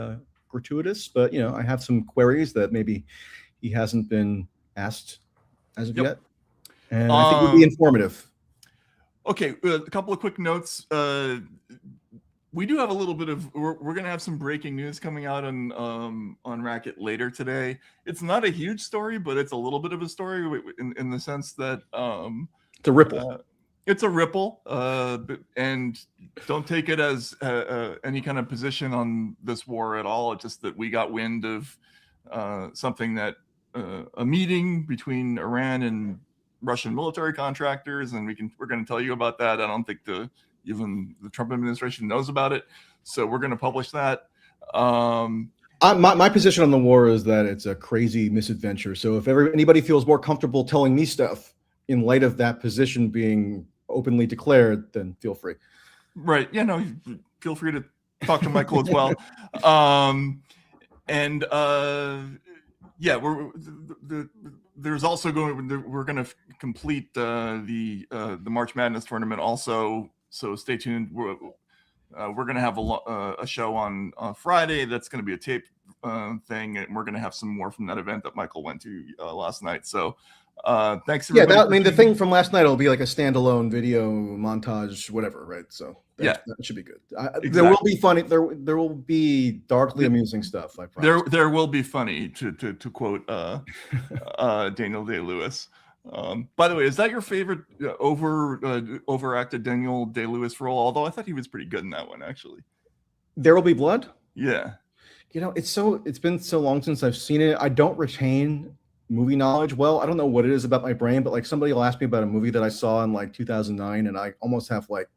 gratuitous, but I have some queries that maybe he hasn't been asked as of yet, and I think would be informative. Okay, a couple of quick notes. We do have a little bit of we're going to have some breaking news coming out on Racket later today. It's not a huge story, but it's a little bit of a story in the sense that it's a ripple. It's a ripple, and don't take it as any kind of position on this war at all. It's just that we got wind of something that. A meeting between Iran and Russian military contractors, and we're going to tell you about that. I don't think even the Trump administration knows about it, so we're going to publish that. My position on the war is that it's a crazy misadventure. So if anybody feels more comfortable telling me stuff in light of that position being openly declared, then feel free. Right? Feel free to talk to Michael as well. Yeah, there's also we're going to complete the March Madness tournament also. So stay tuned. We're going to have a show on Friday. That's going to be a tape thing, and we're going to have some more from that event that Michael went to last night. So thanks. The thing from last night will be like a standalone video montage, whatever, right? So that should be good. Exactly. There will be funny. There will be darkly amusing stuff. I promise. There will be funny to quote Daniel Day-Lewis. By the way, is that your favorite overacted Daniel Day-Lewis role? Although I thought he was pretty good in that one, actually. There Will Be Blood? Yeah. It's been so long since I've seen it. I don't retain movie knowledge well. I don't know what it is about my brain, but like somebody will ask me about a movie that I saw in like 2009, and I almost have like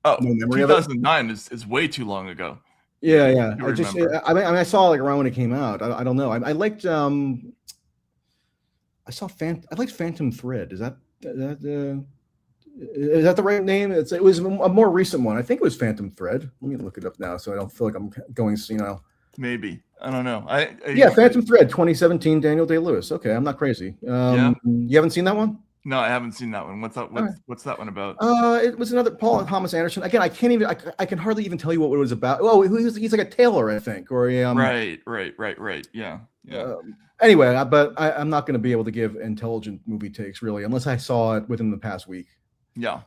Oh, no memory of it. 2009 is way too long ago. Yeah, yeah. You I just, remember. I mean, I saw like around when it came out. I don't know. I liked, I liked Phantom Thread. Is that the right name? It was a more recent one. I think it was Phantom Thread. Let me look it up now so I don't feel like I'm going senile. Maybe. I don't know. Yeah, Phantom Thread, 2017, Daniel Day-Lewis. Okay, I'm not crazy. Yeah. You haven't seen that one? No, I haven't seen that one. What's that? What's that one about? It was another Paul Thomas Anderson. Again, I can't even. I can hardly even tell you what it was about. Oh, he's like a tailor, I think, or a Right. Yeah. Anyway, but I'm not going to be able to give intelligent movie takes really unless I saw it within the past week. Yeah.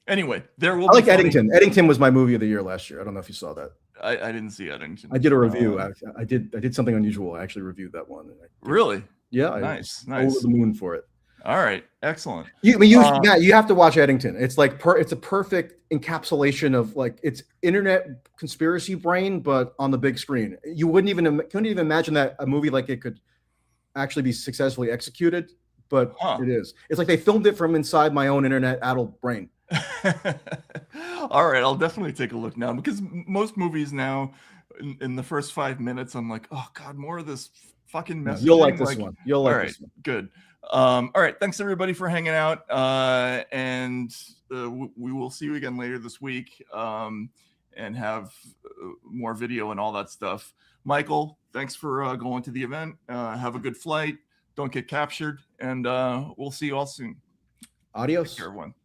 Anyway, there will. I like Eddington. Eddington was my movie of the year last year. I don't know if you saw that. I didn't see Eddington. I did a review. I did something unusual. I actually reviewed that one. Really? Yeah. Nice. Over the moon for it. All right, excellent. Matt, you have to watch Eddington. It's like it's a perfect encapsulation of like it's internet conspiracy brain, but on the big screen. You couldn't even imagine that a movie like it could actually be successfully executed, but it is. It's like they filmed it from inside my own internet addled brain. All right, I'll definitely take a look now because most movies now, in the first 5 minutes, I'm like, oh god, more of this fucking messaging. You'll like this one. You'll like this one. Good. All right, thanks everybody for hanging out, and we will see you again later this week, and have more video and all that stuff. Michael, thanks for going to the event. Have a good flight. Don't get captured, and we'll see you all soon. Adios. Take care, everyone.